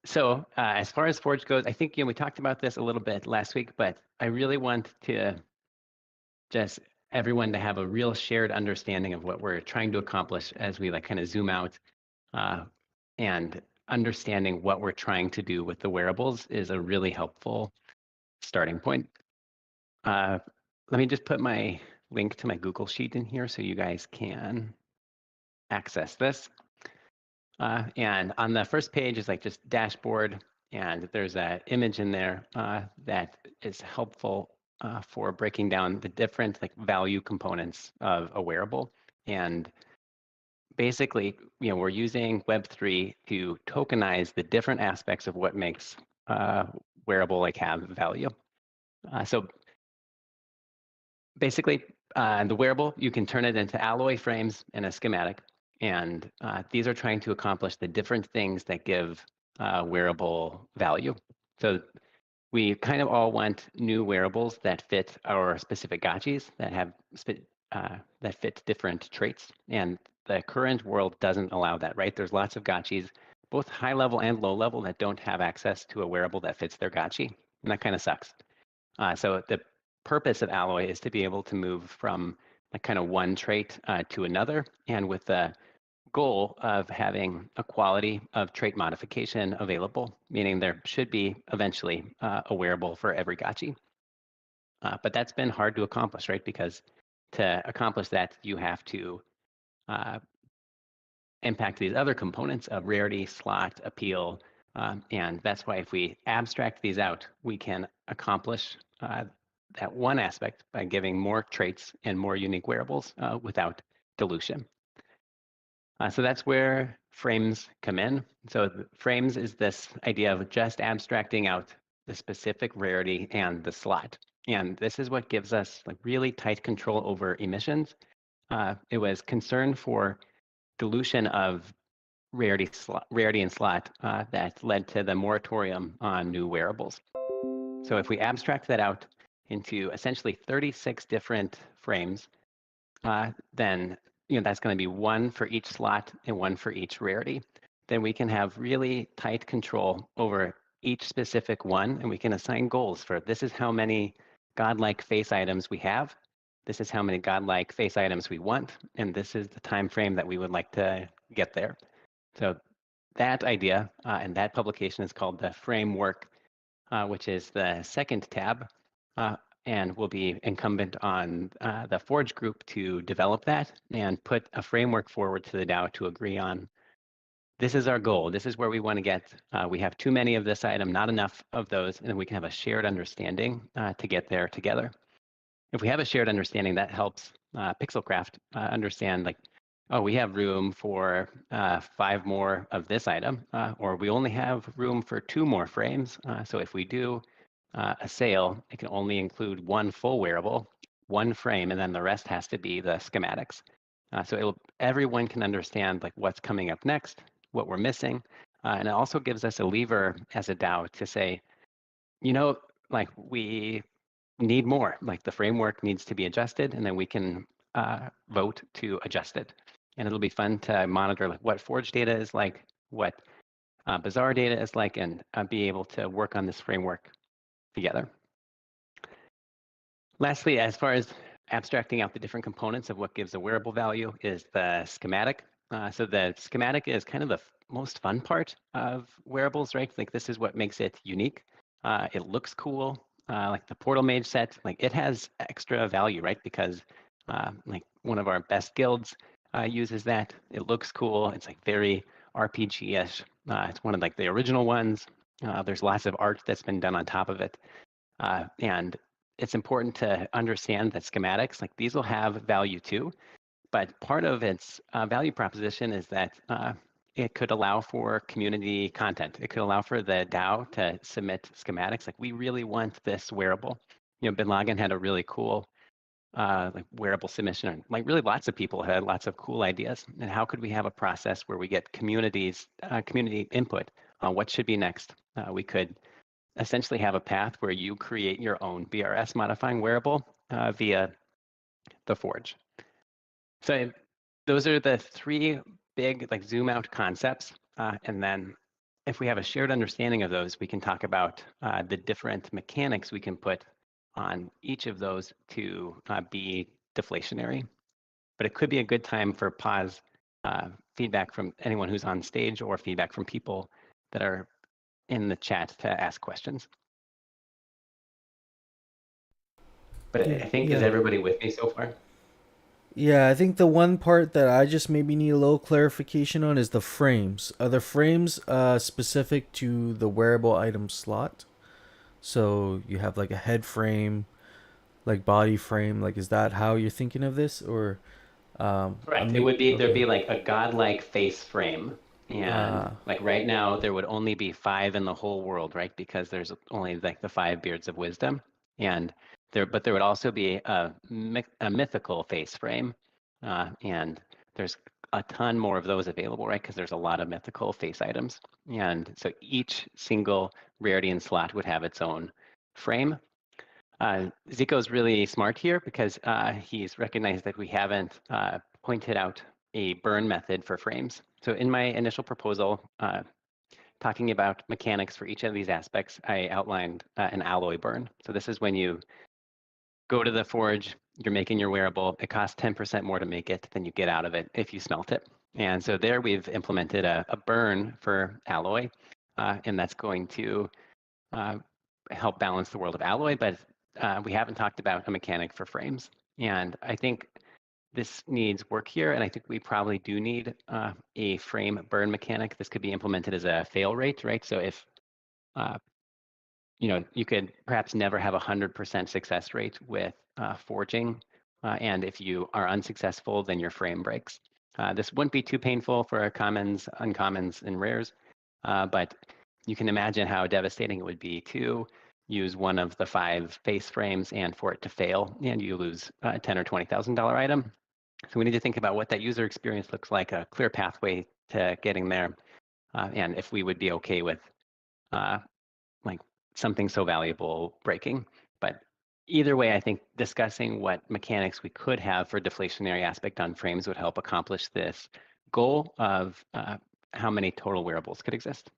So as far as Forge goes, I think we talked about this a little bit last week, but I really want to just everyone to have a real shared understanding of what we're trying to accomplish as we like kind of zoom out, and understanding what we're trying to do with the wearables is a really helpful starting point. Let me just put my link to my Google Sheet in here so you guys can access this. And on the first page is like just dashboard, and there's an image in there that is helpful for breaking down the different like value components of a wearable. And basically, we're using Web3 to tokenize the different aspects of what makes wearable like have value. So basically, the wearable, you can turn it into alloy frames and a schematic. And these are trying to accomplish the different things that give wearable value. So we kind of all want new wearables that fit our specific gotchis, that have that fit different traits. And the current world doesn't allow that, right? There's lots of gotchis, both high level and low level, that don't have access to a wearable that fits their gotchi. And that kind of sucks. So the purpose of Alloy is to be able to move from a kind of one trait to another, and with the goal of having a quality of trait modification available, meaning there should be eventually a wearable for every gotchi. But that's been hard to accomplish, right? Because to accomplish that, you have to impact these other components of rarity, slot, appeal, and that's why if we abstract these out, we can accomplish that one aspect by giving more traits and more unique wearables without dilution. So that's where frames come in. So frames is this idea of just abstracting out the specific rarity and the slot. And this is what gives us like really tight control over emissions. It was concern for dilution of rarity and slot that led to the moratorium on new wearables. So if we abstract that out into essentially 36 different frames, then that's going to be one for each slot and one for each rarity. Then we can have really tight control over each specific one, and we can assign goals for this is how many godlike face items we have, this is how many godlike face items we want, and this is the time frame that we would like to get there. So that idea and that publication is called the framework, which is the second tab, and will be incumbent on the Forge group to develop that and put a framework forward to the DAO to agree on. This is our goal. This is where we want to get. We have too many of this item, not enough of those, and we can have a shared understanding to get there together. If we have a shared understanding, that helps Pixelcraft understand like, oh, we have room for 5 more of this item, or we only have room for 2 more frames. So if we do a sale, it can only include 1 full wearable, 1 frame, and then the rest has to be the schematics. So everyone can understand like what's coming up next, what we're missing, and it also gives us a lever as a DAO to say, like we need more, like the framework needs to be adjusted, and then we can vote to adjust it. And it'll be fun to monitor like what Forge data is like, what Bazaar data is like, and be able to work on this framework together. Lastly, as far as abstracting out the different components of what gives a wearable value is the schematic. So the schematic is kind of the most fun part of wearables, right? Like this is what makes it unique. It looks cool. Like the Portal Mage set, like it has extra value, right? Because like one of our best guilds uses that. It looks cool. It's like very RPG-ish. It's one of like the original ones. There's lots of art that's been done on top of it. And it's important to understand that schematics, like these will have value too, but part of its value proposition is that it could allow for community content. It could allow for the DAO to submit schematics. Like we really want this wearable. Bin Laden had a really cool like wearable submission. And like really lots of people had lots of cool ideas. And how could we have a process where we get community input on what should be next? We could essentially have a path where you create your own BRS modifying wearable via the Forge. So those are the 3 big like zoom out concepts. And then if we have a shared understanding of those, we can talk about the different mechanics we can put on each of those to be deflationary. But it could be a good time for pause, feedback from anyone who's on stage or feedback from people that are in the chat to ask questions. But I think, is everybody with me so far? Yeah, I think the one part that I just maybe need a little clarification on is the frames. Are the frames specific to the wearable item slot? So you have like a head frame, like body frame, like is that how you're thinking of this? Or Correct. It would be there'd be like a godlike face frame. And like right now there would only be 5 in the whole world, right? Because there's only like the 5 beards of wisdom. And there would also be a mythical face frame. And there's a ton more of those available, right? Because there's a lot of mythical face items. And so each single rarity and slot would have its own frame. Zico's really smart here because he's recognized that we haven't pointed out a burn method for frames. So in my initial proposal, talking about mechanics for each of these aspects, I outlined an alloy burn. So this is when you go to the forge, you're making your wearable, it costs 10% more to make it than you get out of it if you smelt it. And so there we've implemented a burn for alloy, and that's going to help balance the world of alloy, but we haven't talked about a mechanic for frames. And I think this needs work here, and I think we probably do need a frame burn mechanic. This could be implemented as a fail rate, right? So if you could perhaps never have 100% success rate with forging. And if you are unsuccessful, then your frame breaks. This wouldn't be too painful for commons, uncommons, and rares, but you can imagine how devastating it would be to use one of the 5 face frames and for it to fail, and you lose a $10,000 or $20,000 item. So we need to think about what that user experience looks like, a clear pathway to getting there, and if we would be okay with like something so valuable breaking. But either way, I think discussing what mechanics we could have for deflationary aspect on frames would help accomplish this goal of how many total wearables could exist.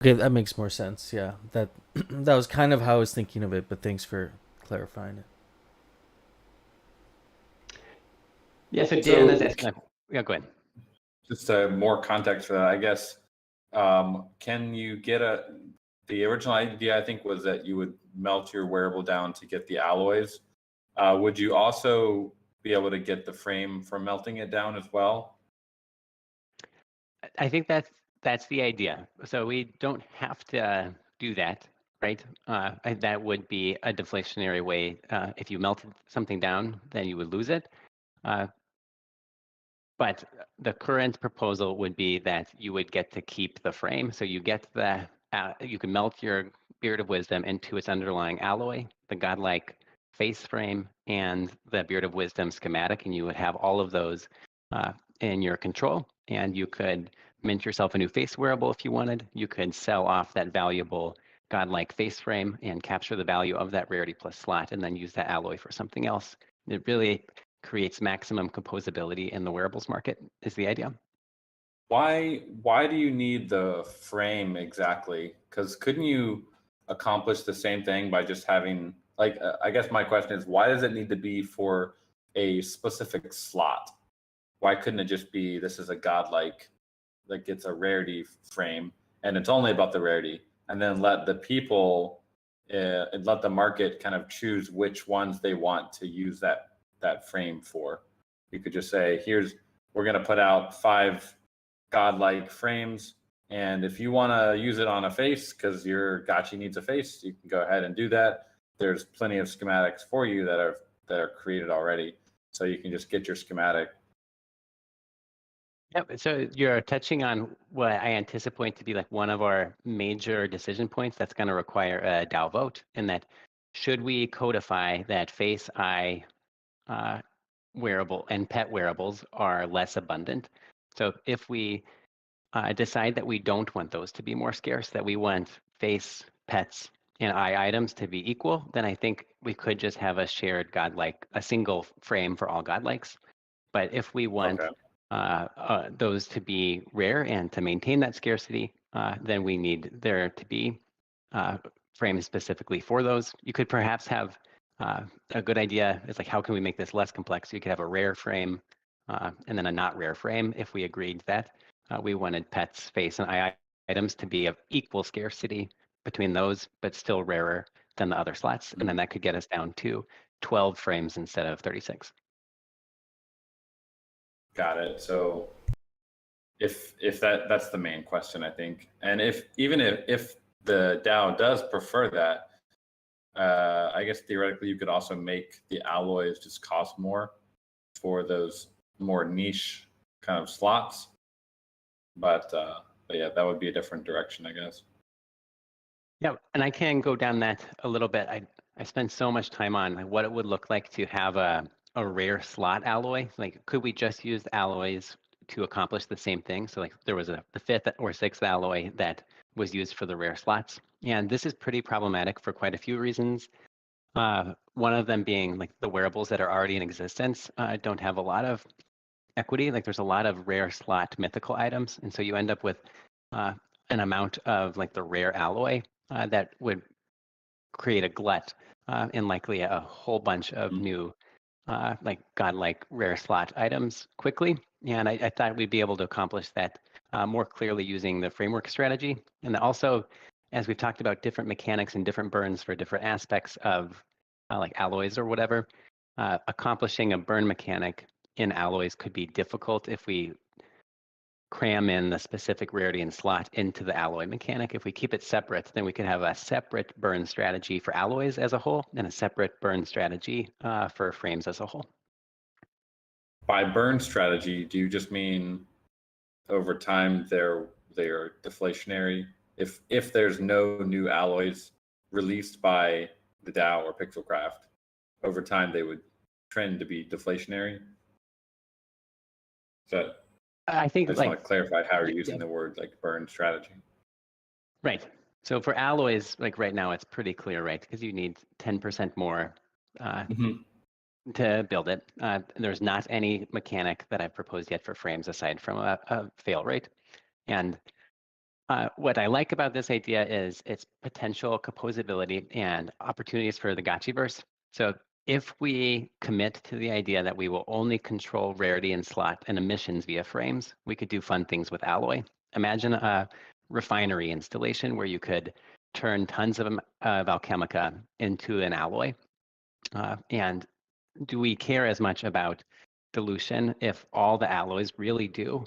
Okay, that makes more sense. Yeah, that that was kind of how I was thinking of it, but thanks for clarifying it. Yeah, so Dan So- is asking, yeah, go ahead. Just more context for that, I guess. Can you get the original idea, I think, was that you would melt your wearable down to get the alloys. Would you also be able to get the frame from melting it down as well? I think that's the idea. So we don't have to do that, right? That would be a deflationary way. If you melted something down, then you would lose it. But the current proposal would be that you would get to keep the frame. So you get you can melt your Beard of Wisdom into its underlying alloy, the godlike face frame, and the Beard of Wisdom schematic, and you would have all of those in your control. And you could mint yourself a new face wearable if you wanted. You could sell off that valuable godlike face frame and capture the value of that rarity plus slot, and then use that alloy for something else. It really creates maximum composability in the wearables market is the idea. Why do you need the frame exactly? Because couldn't you accomplish the same thing by just having, like, I guess my question is, why does it need to be for a specific slot? Why couldn't it just be, this is a godlike that gets a rarity frame and it's only about the rarity, and then let the people and let the market kind of choose which ones they want to use that frame for? You could just say, we're going to put out 5 godlike frames, and if you want to use it on a face because your gotchi needs a face, you can go ahead and do that. There's plenty of schematics for you that are created already, so you can just get your schematic. Yep. So you're touching on what I anticipate to be like one of our major decision points that's going to require a DAO vote, and that should we codify that face, eye, wearable and pet wearables are less abundant. So if we decide that we don't want those to be more scarce, that we want face, pets, and eye items to be equal, then I think we could just have a shared godlike, a single frame for all godlikes. But if we want those to be rare and to maintain that scarcity, then we need there to be frames specifically for those. You could perhaps have a good idea is like, how can we make this less complex? You could have a rare frame and then a not rare frame if we agreed that we wanted pets, face, and eye items to be of equal scarcity between those, but still rarer than the other slots. And then that could get us down to 12 frames instead of 36. Got it. So if that's the main question, I think, and if the DAO does prefer that, I guess theoretically you could also make the alloys just cost more for those more niche kind of slots. But yeah, that would be a different direction, I guess. Yeah, and I can go down that a little bit. I spent so much time on like what it would look like to have a rare slot alloy. Like, could we just use the alloys to accomplish the same thing? So like there was the 5th or 6th alloy that was used for the rare slots. And this is pretty problematic for quite a few reasons. One of them being like the wearables that are already in existence don't have a lot of equity. Like there's a lot of rare slot mythical items. And so you end up with an amount of like the rare alloy that would create a glut and likely a whole bunch of new like godlike rare slot items quickly. And I thought we'd be able to accomplish that more clearly using the framework strategy. And also, as we've talked about different mechanics and different burns for different aspects of like alloys or whatever, accomplishing a burn mechanic in alloys could be difficult if we cram in the specific rarity and slot into the alloy mechanic. If we keep it separate, then we can have a separate burn strategy for alloys as a whole and a separate burn strategy for frames as a whole. By burn strategy, do you just mean over time they're deflationary? If there's no new alloys released by the DAO or Pixelcraft, over time they would trend to be deflationary? So I think I just want to clarify how you're using the word like burn strategy. Right. So for alloys, like right now, it's pretty clear, right? Because you need 10% more to build it. There's not any mechanic that I've proposed yet for frames aside from a fail rate. And what I like about this idea is its potential composability and opportunities for the Gotchiverse. So if we commit to the idea that we will only control rarity and slot and emissions via frames, we could do fun things with alloy. Imagine a refinery installation where you could turn tons of Alchemica into an alloy. And do we care as much about dilution if all the alloys really do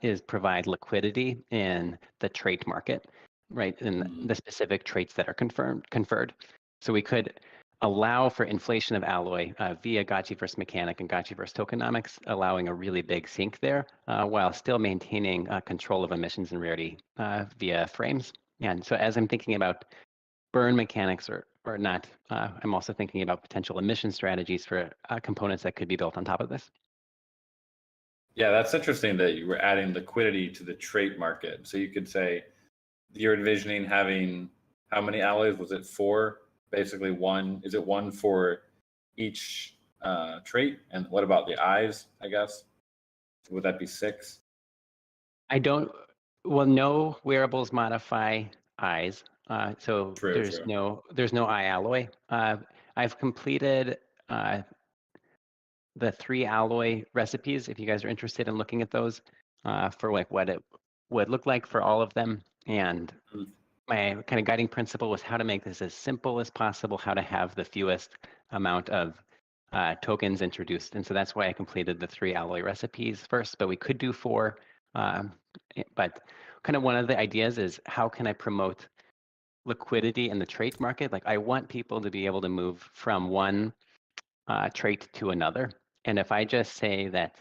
is provide liquidity in the trait market, right? In the specific traits that are conferred. So we could allow for inflation of alloy via Gotchiverse mechanic and Gotchiverse tokenomics, allowing a really big sink there while still maintaining control of emissions and rarity via frames. And so as I'm thinking about burn mechanics or not, I'm also thinking about potential emission strategies for components that could be built on top of this. Yeah, that's interesting that you were adding liquidity to the trait market. So you could say you're envisioning having how many alloys? Was it 4? Basically one. Is it 1 for each trait? And what about the eyes, I guess? Would that be 6? No wearables modify eyes. So True. there's no eye alloy. I've completed the 3 alloy recipes, if you guys are interested in looking at those, for like what it would look like for all of them. And my kind of guiding principle was how to make this as simple as possible, how to have the fewest amount of tokens introduced. And so that's why I completed the 3 alloy recipes first, but we could do 4. But kind of one of the ideas is how can I promote liquidity in the trait market? Like I want people to be able to move from one trait to another. And if I just say that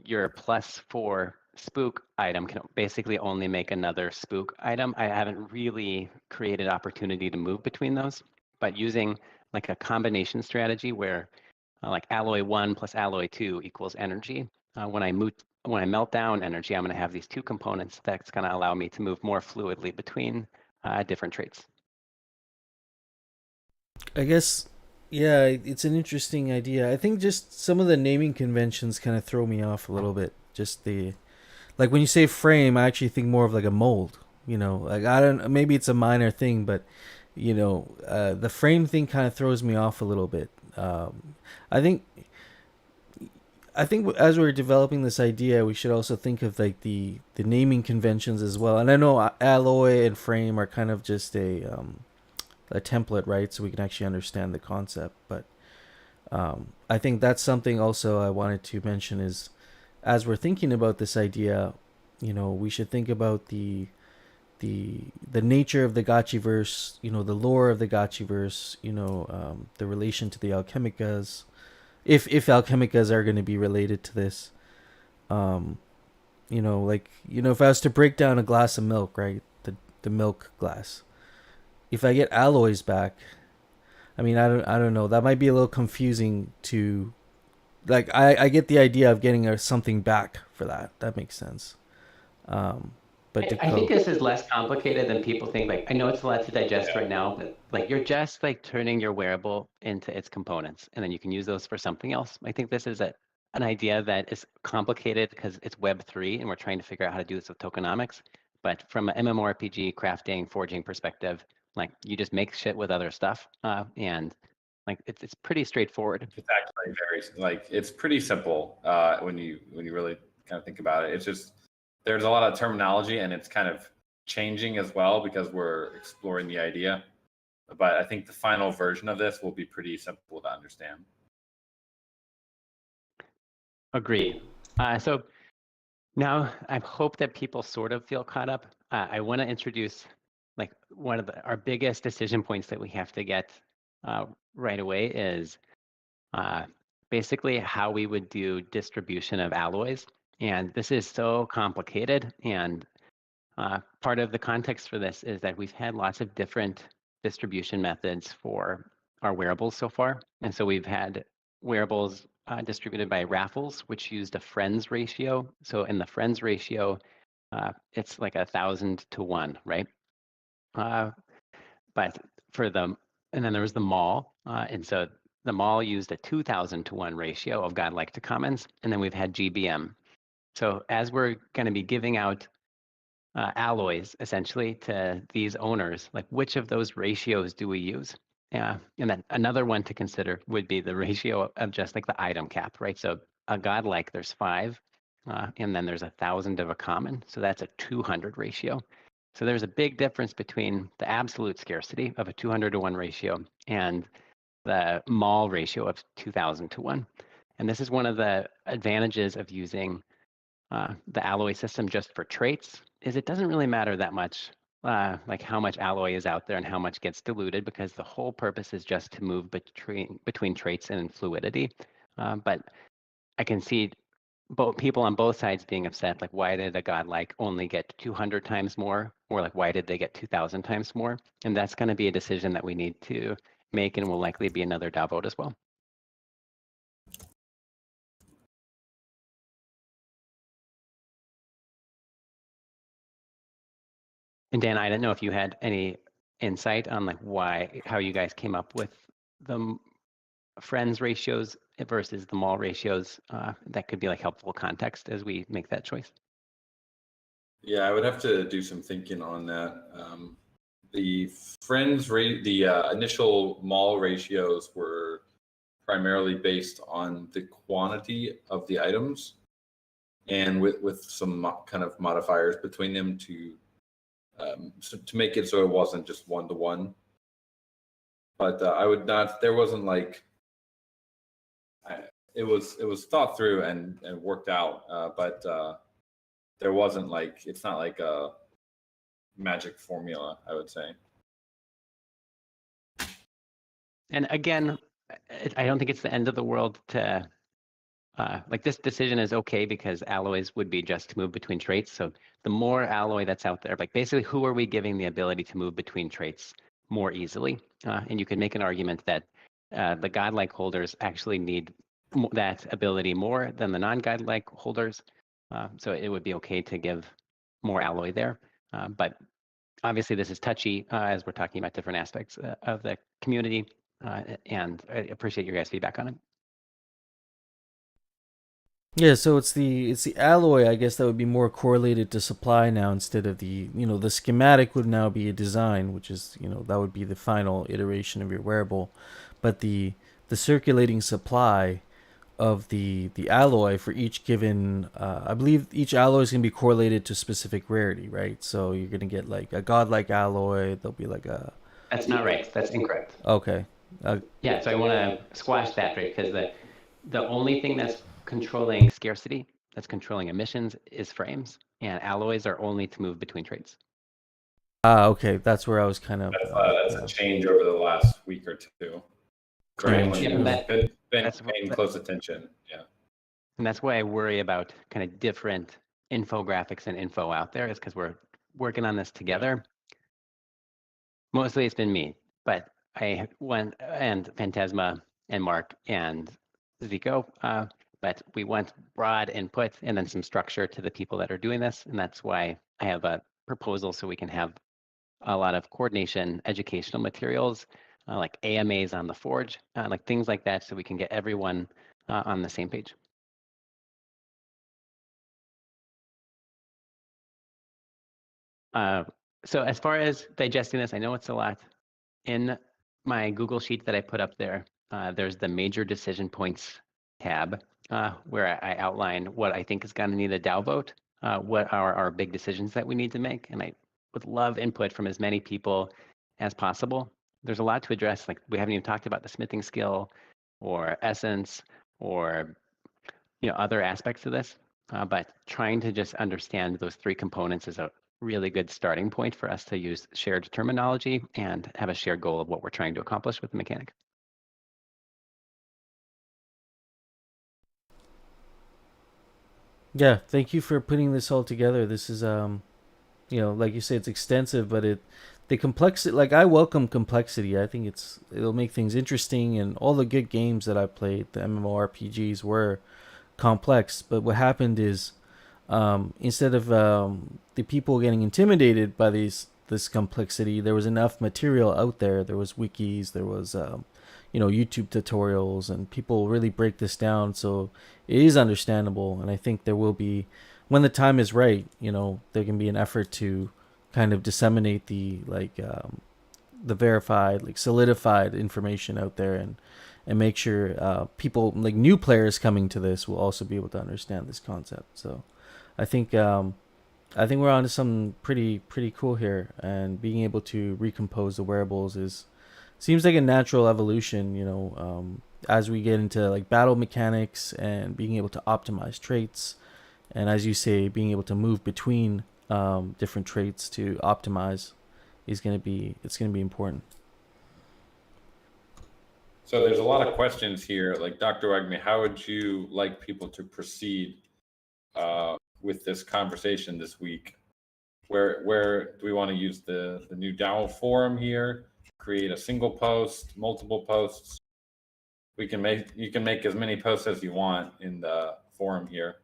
your +4 spook item can basically only make another spook item, I haven't really created opportunity to move between those. But using like a combination strategy where like alloy 1 plus alloy 2 equals energy, when I melt down energy, I'm going to have these 2 components that's going to allow me to move more fluidly between different traits. I guess, yeah, it's an interesting idea. I think just some of the naming conventions kind of throw me off a little bit. Just like when you say frame, I actually think more of like a mold. Like maybe it's a minor thing, but the frame thing kind of throws me off a little bit. I think as we're developing this idea, we should also think of like the naming conventions as well. And I know alloy and frame are kind of just a template, right? So we can actually understand the concept. But I think that's something also I wanted to mention is as we're thinking about this idea, we should think about the nature of the Gotchiverse, the lore of the Gotchiverse, the relation to the Alchemicas, if Alchemicas are going to be related to this. If I was to break down a glass of milk, right, the milk glass, if I get alloys back, I mean, I don't know, that might be a little confusing to, like, I get the idea of getting something back for that. That makes sense. But I think this is less complicated than people think. Like, I know it's a lot to digest right now, but like you're just like turning your wearable into its components, and then you can use those for something else. I think this is an idea that is complicated because it's Web3, and we're trying to figure out how to do this with tokenomics. But from an MMORPG crafting, forging perspective, like you just make shit with other stuff, and like it's pretty straightforward. It's actually it's pretty simple when you really kind of think about it. It's just there's a lot of terminology and it's kind of changing as well because we're exploring the idea. But I think the final version of this will be pretty simple to understand. Agreed. So Now, I hope that people sort of feel caught up. I want to introduce like one of our biggest decision points that we have to get right away is basically how we would do distribution of alloys. And this is so complicated. And part of the context for this is that we've had lots of different distribution methods for our wearables so far. And so we've had wearables distributed by raffles, which used a friends ratio. So in the friends ratio, it's like 1,000 to 1, right? But for the, and then there was the mall. And so the mall used a 2,000 to 1 ratio of godlike to commons. And then we've had GBM. So as we're going to be giving out alloys essentially to these owners, like which of those ratios do we use? Yeah, and then another one to consider would be the ratio of just like the item cap, right? So a godlike, there's 5, and then there's 1,000 of a common, so that's a 200 ratio. So there's a big difference between the absolute scarcity of a 200 to 1 ratio and the mall ratio of 2,000 to 1. And this is one of the advantages of using the alloy system just for traits, is it doesn't really matter that much like how much alloy is out there and how much gets diluted, because the whole purpose is just to move between traits and fluidity. But I can see both people on both sides being upset, like why did a godlike only get 200 times more, or like why did they get 2,000 times more? And that's going to be a decision that we need to make, and will likely be another DAO vote as well. And Dan, I didn't know if you had any insight on like how you guys came up with the friends ratios versus the mall ratios. That could be like helpful context as we make that choice. Yeah, I would have to do some thinking on that. The friends rate, the initial mall ratios were primarily based on the quantity of the items, and with some kind of modifiers between them to make it so it wasn't just 1-to-1. But I would not. There wasn't like. It was thought through and worked out, but there wasn't like, it's not like a magic formula, I would say. And again, I don't think it's the end of the world to like this decision is okay because alloys would be just to move between traits. So the more alloy that's out there, like basically who are we giving the ability to move between traits more easily? And you could make an argument that the godlike holders actually need that ability more than the non-godlike holders. So it would be okay to give more alloy there. But obviously this is touchy as we're talking about different aspects of the community. And I appreciate your guys' feedback on it. Yeah, so it's the alloy, I guess, that would be more correlated to supply now, instead of the, the schematic would now be a design, which is, that would be the final iteration of your wearable. But the circulating supply of the alloy for each given, I believe each alloy is going to be correlated to specific rarity, right? So you're going to get like a godlike alloy, there'll be like a... That's not right. That's incorrect. Okay. Yeah, so I want to squash that, right? Because the only thing that's controlling scarcity, that's controlling emissions, is frames, and alloys are only to move between traits. Okay, that's where I was kind of... That's a change over the last week or two. For anyone Yeah, who's been paying close attention, yeah. And that's why I worry about kind of different infographics and info out there, is because we're working on this together. Mostly it's been me, but I went, and Phantasma and Mark and Zico, but we want broad input and then some structure to the people that are doing this. And that's why I have a proposal, so we can have a lot of coordination, educational materials, like AMAs on the Forge, like things like that, so we can get everyone on the same page. So as far as digesting this, I know it's a lot. In my Google Sheet that I put up there, there's the major decision points tab, where I outline what I think is going to need a DAO vote, what are our big decisions that we need to make. And I would love input from as many people as possible. There's a lot to address. Like, we haven't even talked about the smithing skill or essence or other aspects of this. but trying to just understand those three components is a really good starting point for us to use shared terminology and have a shared goal of what we're trying to accomplish with the mechanic. Yeah, thank you for putting this all together. This is like you say, it's extensive, but the complexity, like I welcome complexity. I think it'll make things interesting, and all the good games that I played, the MMORPGs were complex. But what happened is, instead of the people getting intimidated by this complexity, there was enough material out there. There was wikis, there was YouTube tutorials, and people really break this down, so it is understandable. And I think there will be, when the time is right, there can be an effort to kind of disseminate the the verified, like solidified information out there, and make sure people, like new players coming to this, will also be able to understand this concept. So I think we're on to something pretty cool here, and being able to recompose the wearables seems like a natural evolution, as we get into like battle mechanics and being able to optimize traits, and as you say, being able to move between different traits to optimize it's going to be important. So there's a lot of questions here. Like, Dr. Wagme, how would you like people to proceed with this conversation this week? Where do we want to use the new DAO forum here? Create a single post, multiple posts? You can make as many posts as you want in the forum here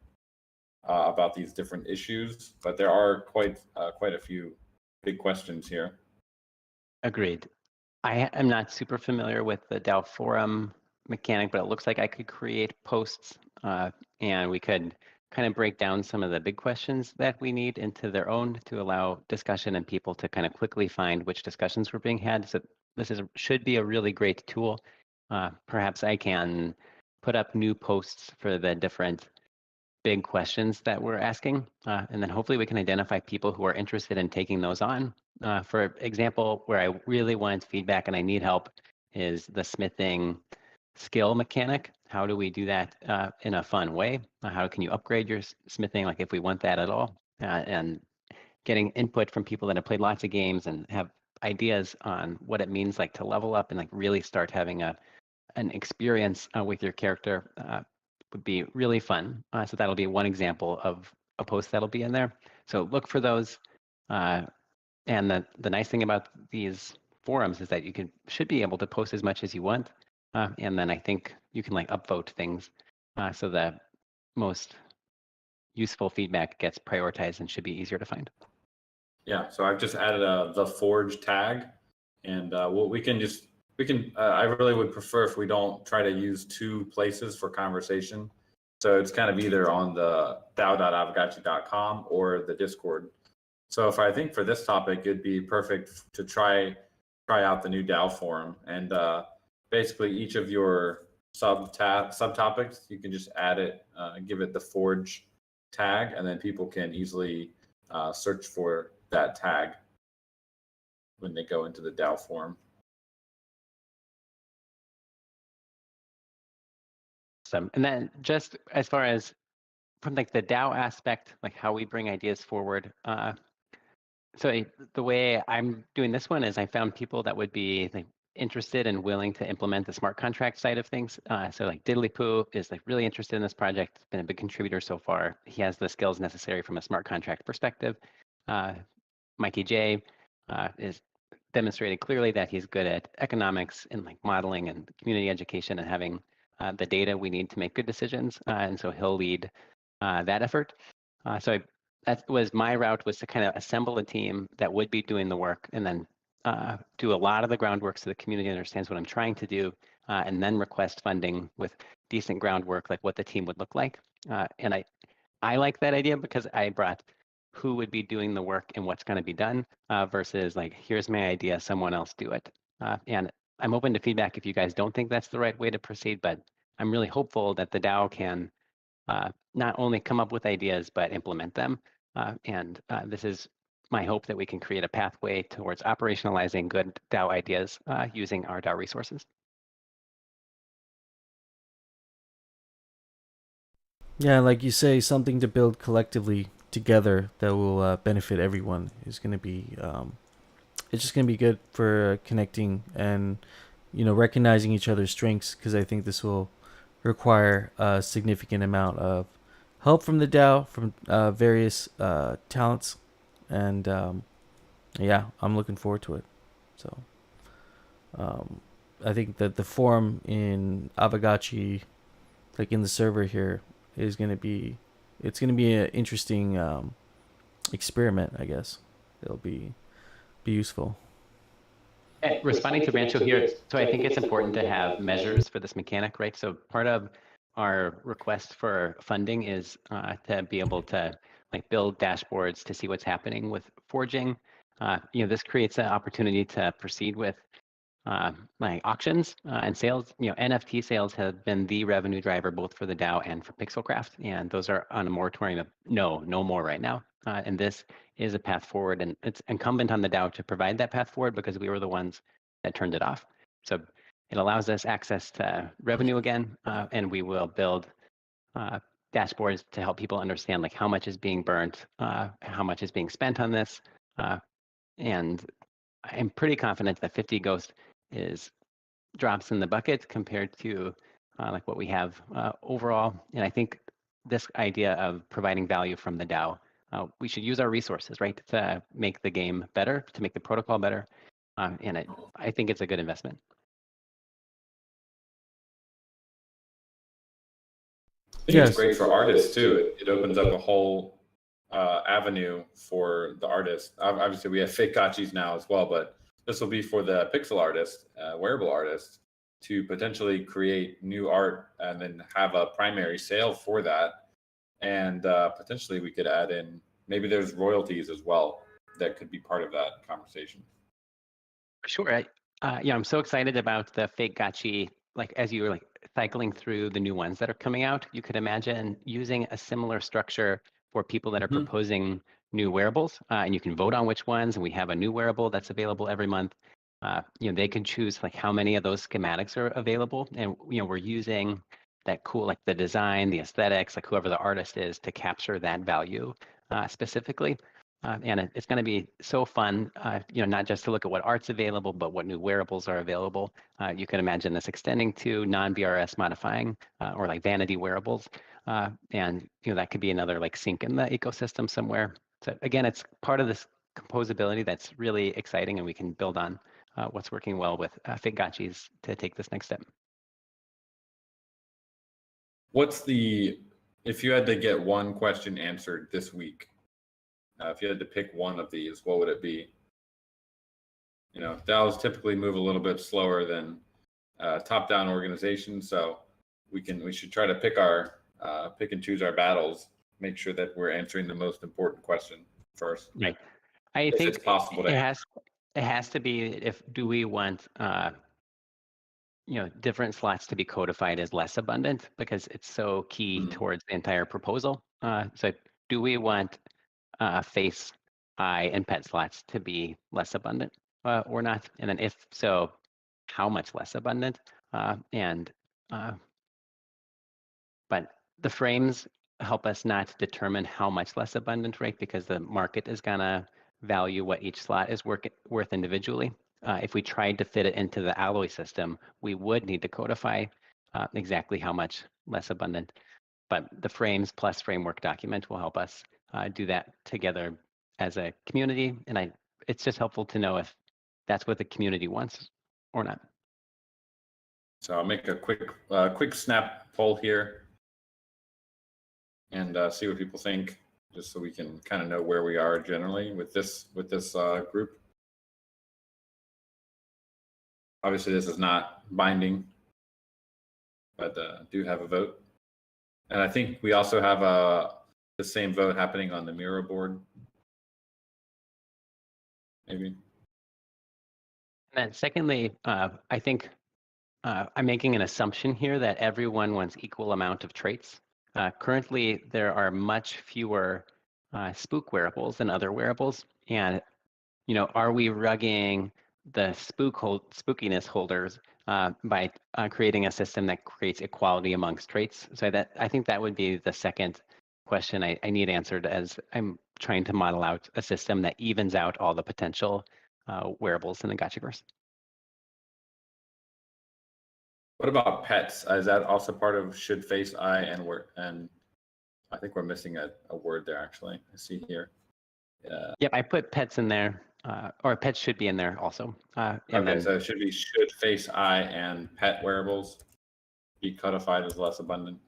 about these different issues, but there are quite a few big questions here. Agreed. I am not super familiar with the DAO forum mechanic, but it looks like I could create posts and we could kind of break down some of the big questions that we need into their own to allow discussion and people to kind of quickly find which discussions were being had. So this should be a really great tool. Perhaps I can put up new posts for the different big questions that we're asking, and then hopefully we can identify people who are interested in taking those on. For example, where I really want feedback and I need help is the smithing skill mechanic. How do we do that in a fun way? How can you upgrade your smithing, like if we want that at all? And getting input from people that have played lots of games and have ideas on what it means like to level up and like really start having an experience with your character would be really fun. So that'll be one example of a post that'll be in there. So look for those. And the nice thing about these forums is that you should be able to post as much as you want. And then I think you can like upvote things so the most useful feedback gets prioritized and should be easier to find. Yeah, so I've just added the Forge tag, and we can I really would prefer if we don't try to use two places for conversation. So it's kind of either on the DAO.aavegotchi.com or the Discord. So I think for this topic, it'd be perfect to try out the new DAO forum, and basically each of your subtopics, you can just add it, give it the Forge tag, and then people can easily search for that tag when they go into the DAO forum. And then just as far as from like the DAO aspect, like how we bring ideas forward. So the way I'm doing this one is I found people that would be like interested and willing to implement the smart contract side of things. So like Diddlypoo is like really interested in this project, been a big contributor so far. He has the skills necessary from a smart contract perspective. Mikey J is demonstrated clearly that he's good at economics and like modeling and community education and having the data we need to make good decisions. And so he'll lead that effort. That was my route, was to kind of assemble a team that would be doing the work and then do a lot of the groundwork so the community understands what I'm trying to do, and then request funding with decent groundwork, like what the team would look like. And I like that idea because I brought who would be doing the work and what's going to be done versus like, here's my idea, someone else do it. And I'm open to feedback if you guys don't think that's the right way to proceed, but I'm really hopeful that the DAO can not only come up with ideas, but implement them. And this is my hope, that we can create a pathway towards operationalizing good DAO ideas using our DAO resources. Yeah, like you say, something to build collectively together that will benefit everyone is going to be. It's just going to be good for connecting and recognizing each other's strengths, because I think this will require a significant amount of help from the DAO, from various talents, and yeah, I'm looking forward to it. So um, I think that the forum in Aavegotchi, like in the server here, is going to be, it's going to be an interesting experiment, I guess. It'll be useful. Responding to Rancho here, so I think it's important to have measures for this mechanic, right? So part of our request for funding is to be able to like build dashboards to see what's happening with forging. This creates an opportunity to proceed with like auctions and sales. NFT sales have been the revenue driver both for the DAO and for Pixelcraft, and those are on a moratorium of no more right now. And this is a path forward, and it's incumbent on the DAO to provide that path forward because we were the ones that turned it off. So it allows us access to revenue again, and we will build dashboards to help people understand like how much is being burnt, how much is being spent on this, and I'm pretty confident that 50 Ghost is drops in the bucket compared to like what we have overall. And I think this idea of providing value from the DAO, we should use our resources, right, to make the game better, to make the protocol better. And I think it's a good investment. I think it's great for artists too. It opens up a whole avenue for the artist. Obviously, we have fake gotchis now as well, but this will be for the pixel artist, wearable artist, to potentially create new art and then have a primary sale for that. And potentially we could add in, maybe there's royalties as well that could be part of that conversation. Sure. I'm so excited about the fake gotchi. Like as you were like cycling through the new ones that are coming out, you could imagine using a similar structure for people that are proposing new wearables, and you can vote on which ones. And we have a new wearable that's available every month. They can choose like how many of those schematics are available, and we're using that cool like the design, the aesthetics, like whoever the artist is, to capture that value specifically. And it's going to be so fun, not just to look at what art's available, but what new wearables are available. You can imagine this extending to non-BRS modifying or like vanity wearables. And that could be another like sink in the ecosystem somewhere. So again, it's part of this composability that's really exciting, and we can build on what's working well with fake gotchis to take this next step. If you had to get one question answered this week, if you had to pick one of these, what would it be? DAOs typically move a little bit slower than top-down organizations, so we should try to pick and choose our battles. Make sure that we're answering the most important question first. Right. I think it's possible to it has to be, do we want different slots to be codified as less abundant because it's so key towards the entire proposal. So do we want face, eye, and pet slots to be less abundant or not? And then if so, how much less abundant? But the frames help us not determine how much less abundant, right? Because the market is gonna value what each slot is worth individually. If we tried to fit it into the alloy system, we would need to codify exactly how much less abundant. But the frames plus framework document will help us do that together as a community. And it's just helpful to know if that's what the community wants or not. So I'll make a quick snap poll here and see what people think, just so we can kind of know where we are generally with this group. Obviously, this is not binding, but do have a vote. And I think we also have the same vote happening on the Miro board. Maybe. And then secondly, I think I'm making an assumption here that everyone wants equal amount of traits. Currently, there are much fewer spook wearables than other wearables. And, are we rugging the spookiness holders by creating a system that creates equality amongst traits. So I think that would be the second question I need answered, as I'm trying to model out a system that evens out all the potential wearables in the Gotchiverse. What about pets? Is that also part of should face eye and word? And I think we're missing a word there, actually. I see here. Yep, I put pets in there, or pets should be in there also. And Okay, then, so it should be should face eye and pet wearables be codified as less abundant.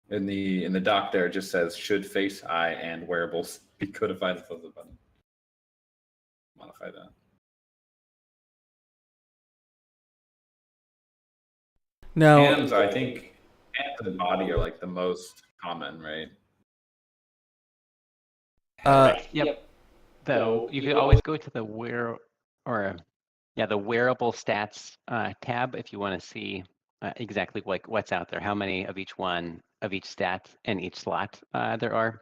In the doc there, it just says should face eye and wearables be codified as less abundant. Modify that. Now, Hands, I think hands and body are like the most common, right? yep. Though you could always go to the the wearable stats tab if you want to see exactly like what's out there, how many of each one of each stat and each slot there are,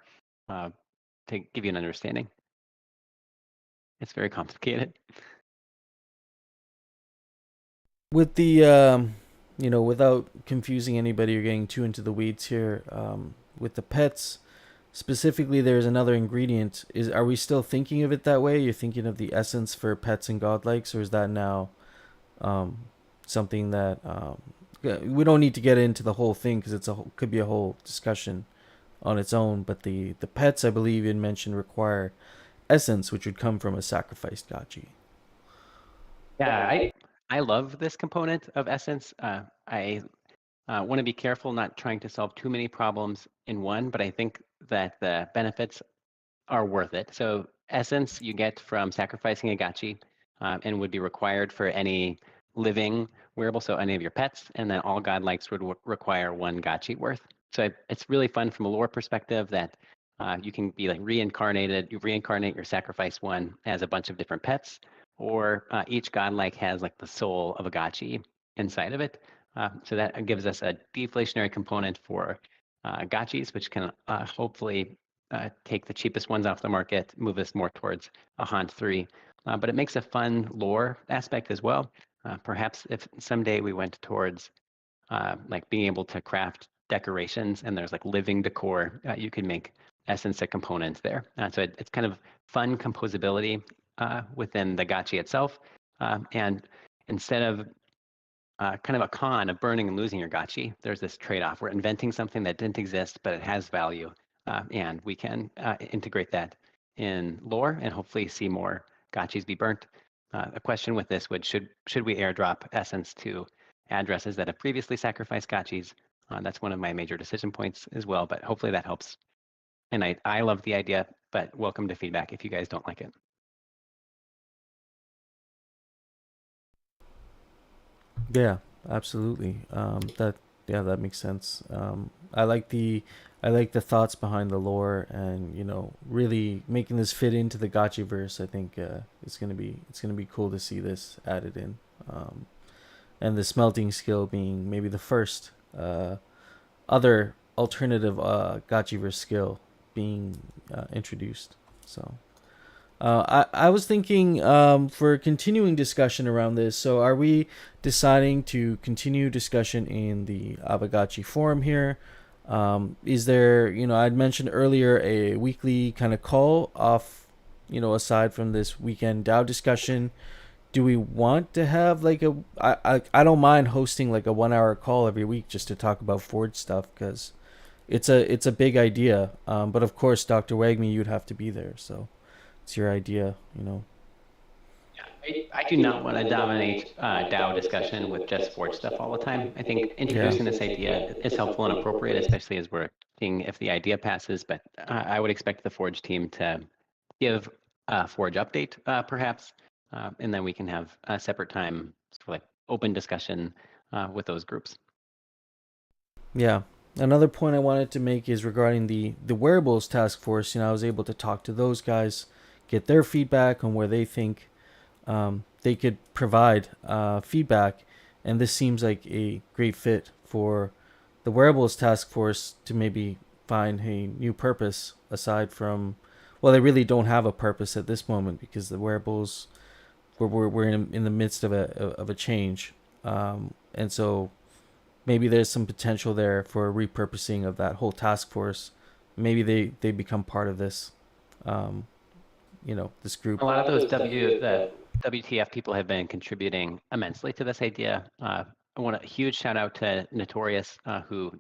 to give you an understanding. It's very complicated. with the without confusing anybody or getting too into the weeds here, with the pets specifically, there's another ingredient. Are we still thinking of it that way? You're thinking of the essence for pets and godlikes, or is that now something that we don't need to get into the whole thing, because could be a whole discussion on its own. But the pets, I believe you mentioned, require essence, which would come from a sacrificed gachi. Yeah, I love this component of essence. I want to be careful not trying to solve too many problems in one, but I think that the benefits are worth it. So essence you get from sacrificing a gachi, and would be required for any living wearable, so any of your pets, and then all godlikes would require one gachi worth. So it's really fun from a lore perspective that you can be like reincarnated. You reincarnate your sacrifice one as a bunch of different pets, or each godlike has like the soul of a gachi inside of it. So that gives us a deflationary component for gachis, which can hopefully take the cheapest ones off the market, move us more towards a Haunt 3. But it makes a fun lore aspect as well. Perhaps if someday we went towards like being able to craft decorations and there's like living decor, you can make essence a component there. So it's kind of fun composability within the gachi itself. And instead of kind of a con of burning and losing your gachi, there's this trade-off. We're inventing something that didn't exist, but it has value. And we can integrate that in lore and hopefully see more gachis be burnt. A question with this should we airdrop essence to addresses that have previously sacrificed gachis? That's one of my major decision points as well, but hopefully that helps. And I love the idea, but welcome to feedback if you guys don't like it. Yeah, absolutely. That makes sense. I like the thoughts behind the lore, and really making this fit into the Gotchiverse. I think it's gonna be cool to see this added in, and the smelting skill being maybe the first other alternative Gotchiverse skill being introduced. So. I was thinking for continuing discussion around this. So are we deciding to continue discussion in the Aavegotchi forum here? Is there, I'd mentioned earlier a weekly kind of call off, aside from this weekend DAO discussion. Do we want to have like I don't mind hosting like a 1 hour call every week just to talk about Forge stuff, because it's a big idea. But of course, Dr. Wagme, you'd have to be there. So. It's your idea, I do not want to dominate DAO discussion with just Forge stuff all the time. I think introducing this idea is helpful and appropriate, especially as we're seeing if the idea passes. But I would expect the Forge team to give a Forge update, perhaps, and then we can have a separate time for like open discussion with those groups. Yeah. Another point I wanted to make is regarding the wearables task force. I was able to talk to those guys, get their feedback on where they think they could provide feedback, and this seems like a great fit for the wearables task force to maybe find a new purpose aside from, well, they really don't have a purpose at this moment, because the wearables we're in the midst of a change, and so maybe there's some potential there for repurposing of that whole task force. Maybe they become part of this, this group. A lot of those the WTF people have been contributing immensely to this idea. I want a huge shout out to Notorious, who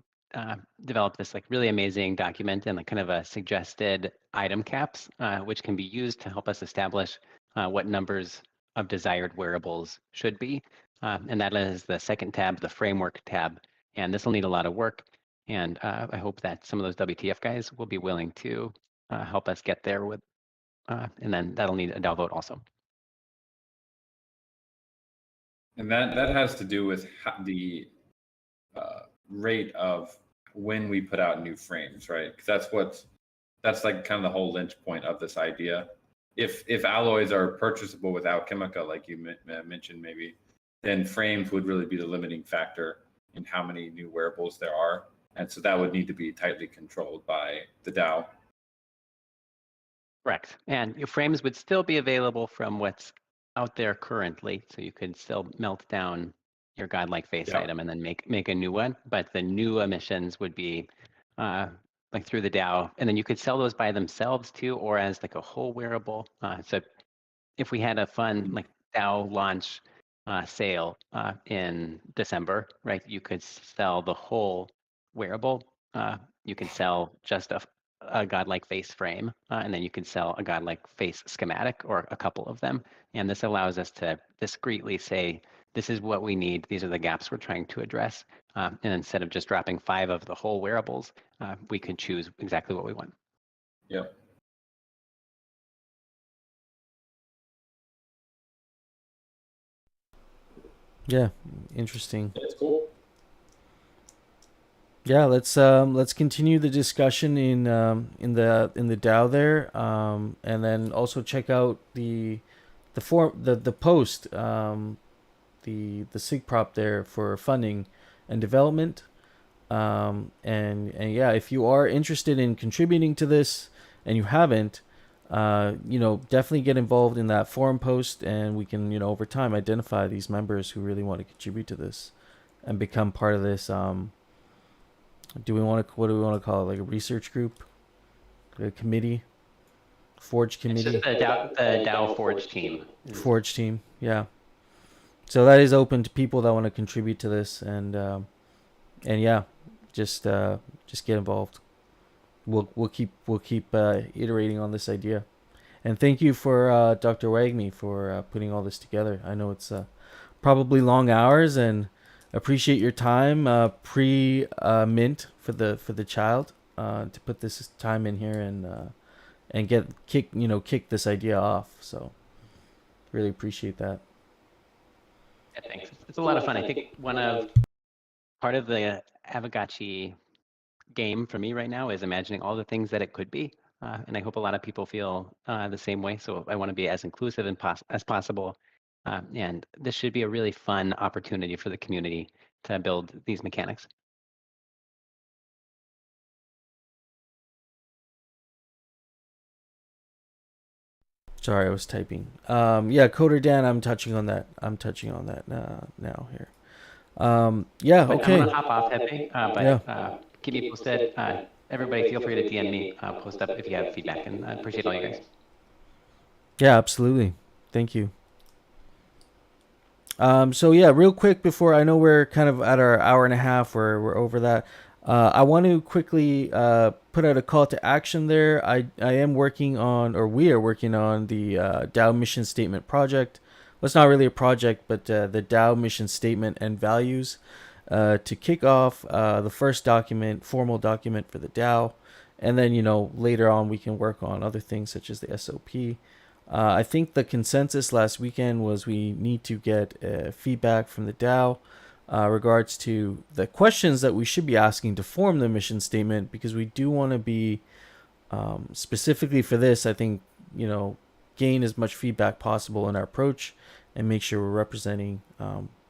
developed this like really amazing document and like kind of a suggested item caps, which can be used to help us establish what numbers of desired wearables should be. And that is the second tab, the framework tab. And this will need a lot of work. And I hope that some of those WTF guys will be willing to help us get there with, and then that'll need a DAO vote also. And that has to do with the rate of when we put out new frames, right? Because that's like kind of the whole lynch point of this idea. If alloys are purchasable with Alchemica, like you mentioned, maybe, then frames would really be the limiting factor in how many new wearables there are, and so that would need to be tightly controlled by the DAO. Correct. And your frames would still be available from what's out there currently, so you could still melt down your godlike face item and then make a new one. But the new emissions would be like through the DAO, and then you could sell those by themselves too, or as like a whole wearable. So if we had a fun like DAO launch sale in December, right? You could sell the whole wearable. You can sell just a godlike face frame, and then you can sell a godlike face schematic or a couple of them. And this allows us to discreetly say, this is what we need. These are the gaps we're trying to address. And instead of just dropping 5 of the whole wearables, we could choose exactly what we want. Yep. Yeah, interesting. That's cool. Yeah, let's continue the discussion in the DAO there, and then also check out the post, the SIG prop there for funding and development, and yeah, if you are interested in contributing to this and you haven't, definitely get involved in that forum post, and we can over time identify these members who really want to contribute to this and become part of this. What do we want to call it? Like a research group, a committee, Forge committee. It's just the DAO Forge team. Forge team, yeah. So that is open to people that want to contribute to this, and yeah, just get involved. We'll keep iterating on this idea, and thank you for Dr. Wagme for putting all this together. I know it's probably long hours, and appreciate your time pre-mint for the child to put this time in here and kick this idea off. So really appreciate that. Yeah, thanks. It's a lot of fun. I think part of the Aavegotchi game for me right now is imagining all the things that it could be. And I hope a lot of people feel the same way. So I want to be as inclusive as possible. And this should be a really fun opportunity for the community to build these mechanics. Sorry, I was typing. Yeah, Coder Dan, I'm touching on that now here. Yeah, but okay. I'm gonna hop off, Pepe, but keep me posted. Everybody feel free to DM me, post up if you have feedback, and I appreciate all you guys. Yeah, absolutely. Thank you. So yeah, real quick before, I know we're kind of at our hour and a half, we're over that. I want to quickly put out a call to action there. I am working on, or we are working on the DAO mission statement project. Well, it's not really a project, but the DAO mission statement and values to kick off the first formal document for the DAO. And then, later on we can work on other things such as the SOP. I think the consensus last weekend was we need to get feedback from the DAO regards to the questions that we should be asking to form the mission statement, because we do want to be specifically for this, I think, gain as much feedback possible in our approach and make sure we're representing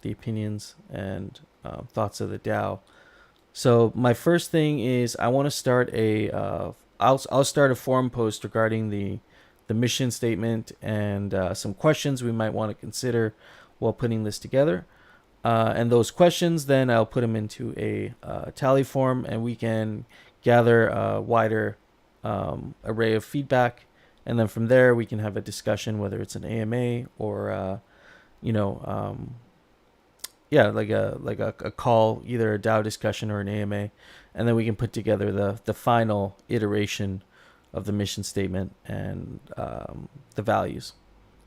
the opinions and thoughts of the DAO. So my first thing is I want to start I'll start a forum post regarding the the mission statement and some questions we might want to consider while putting this together. And those questions, then I'll put them into a tally form, and we can gather a wider array of feedback. And then from there, we can have a discussion, whether it's an AMA or, like a call, either a DAO discussion or an AMA. And then we can put together the final iteration of the mission statement and the values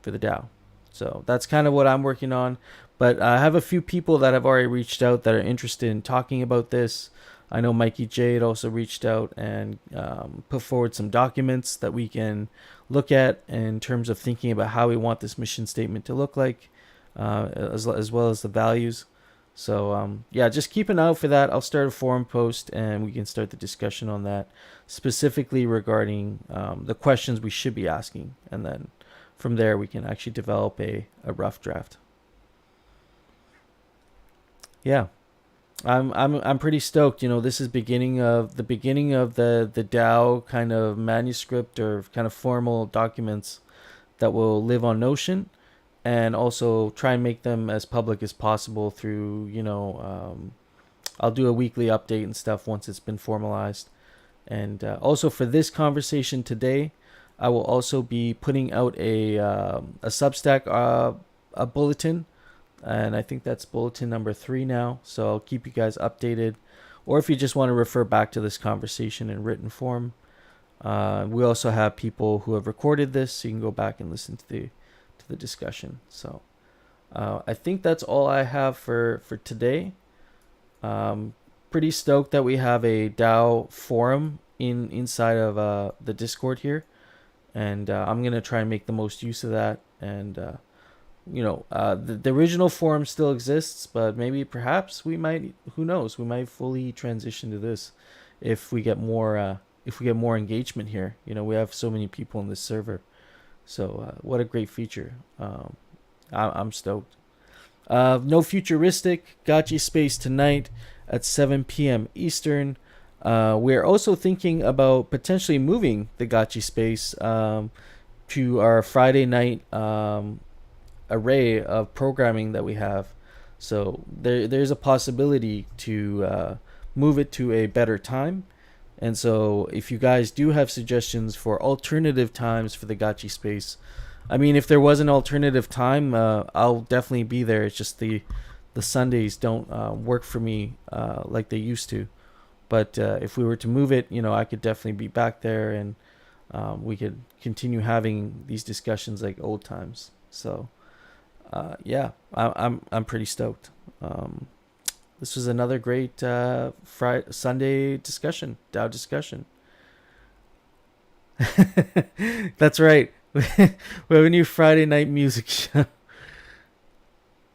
for the DAO. So that's kind of what I'm working on. But I have a few people that have already reached out that are interested in talking about this. I know Mikey J had also reached out and put forward some documents that we can look at in terms of thinking about how we want this mission statement to look like, as well as the values. So just keep an eye out for that. I'll start a forum post and we can start the discussion on that, specifically regarding the questions we should be asking. And then from there, we can actually develop a rough draft. Yeah, I'm pretty stoked. This is the beginning of the DAO kind of manuscript or kind of formal documents that will live on Notion, and also try and make them as public as possible through, I'll do a weekly update and stuff once it's been formalized. And also for this conversation today, I will also be putting out a Substack a bulletin. And I think that's bulletin number 3 now. So I'll keep you guys updated. Or if you just want to refer back to this conversation in written form, we also have people who have recorded this, so you can go back and listen to the discussion. So I think that's all I have for today. Pretty stoked that we have a DAO forum inside of the Discord here, and I'm gonna try and make the most use of that. And the original forum still exists, but perhaps we might, who knows, we might fully transition to this if we get more engagement here. We have so many people in this server, so what a great feature. I'm stoked. No Futuristic Gotchi Space tonight at 7 p.m. Eastern. We're also thinking about potentially moving the Gotchi Space to our Friday night array of programming that we have. So there's a possibility to move it to a better time. And so if you guys do have suggestions for alternative times for the Gotchi Space, if there was an alternative time, I'll definitely be there. It's just the Sundays don't work for me like they used to. But if we were to move it, I could definitely be back there, and we could continue having these discussions like old times. So I'm pretty stoked. This was another great Sunday discussion, DAO discussion. That's right. We have a new Friday night music show.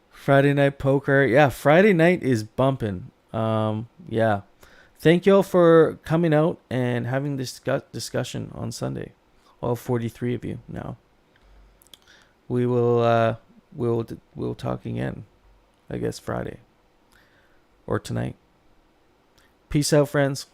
Friday night poker. Yeah, Friday night is bumping. Thank you all for coming out and having this discussion on Sunday. All 43 of you now. We will we'll talk again, I guess, Friday or tonight. Peace out, friends.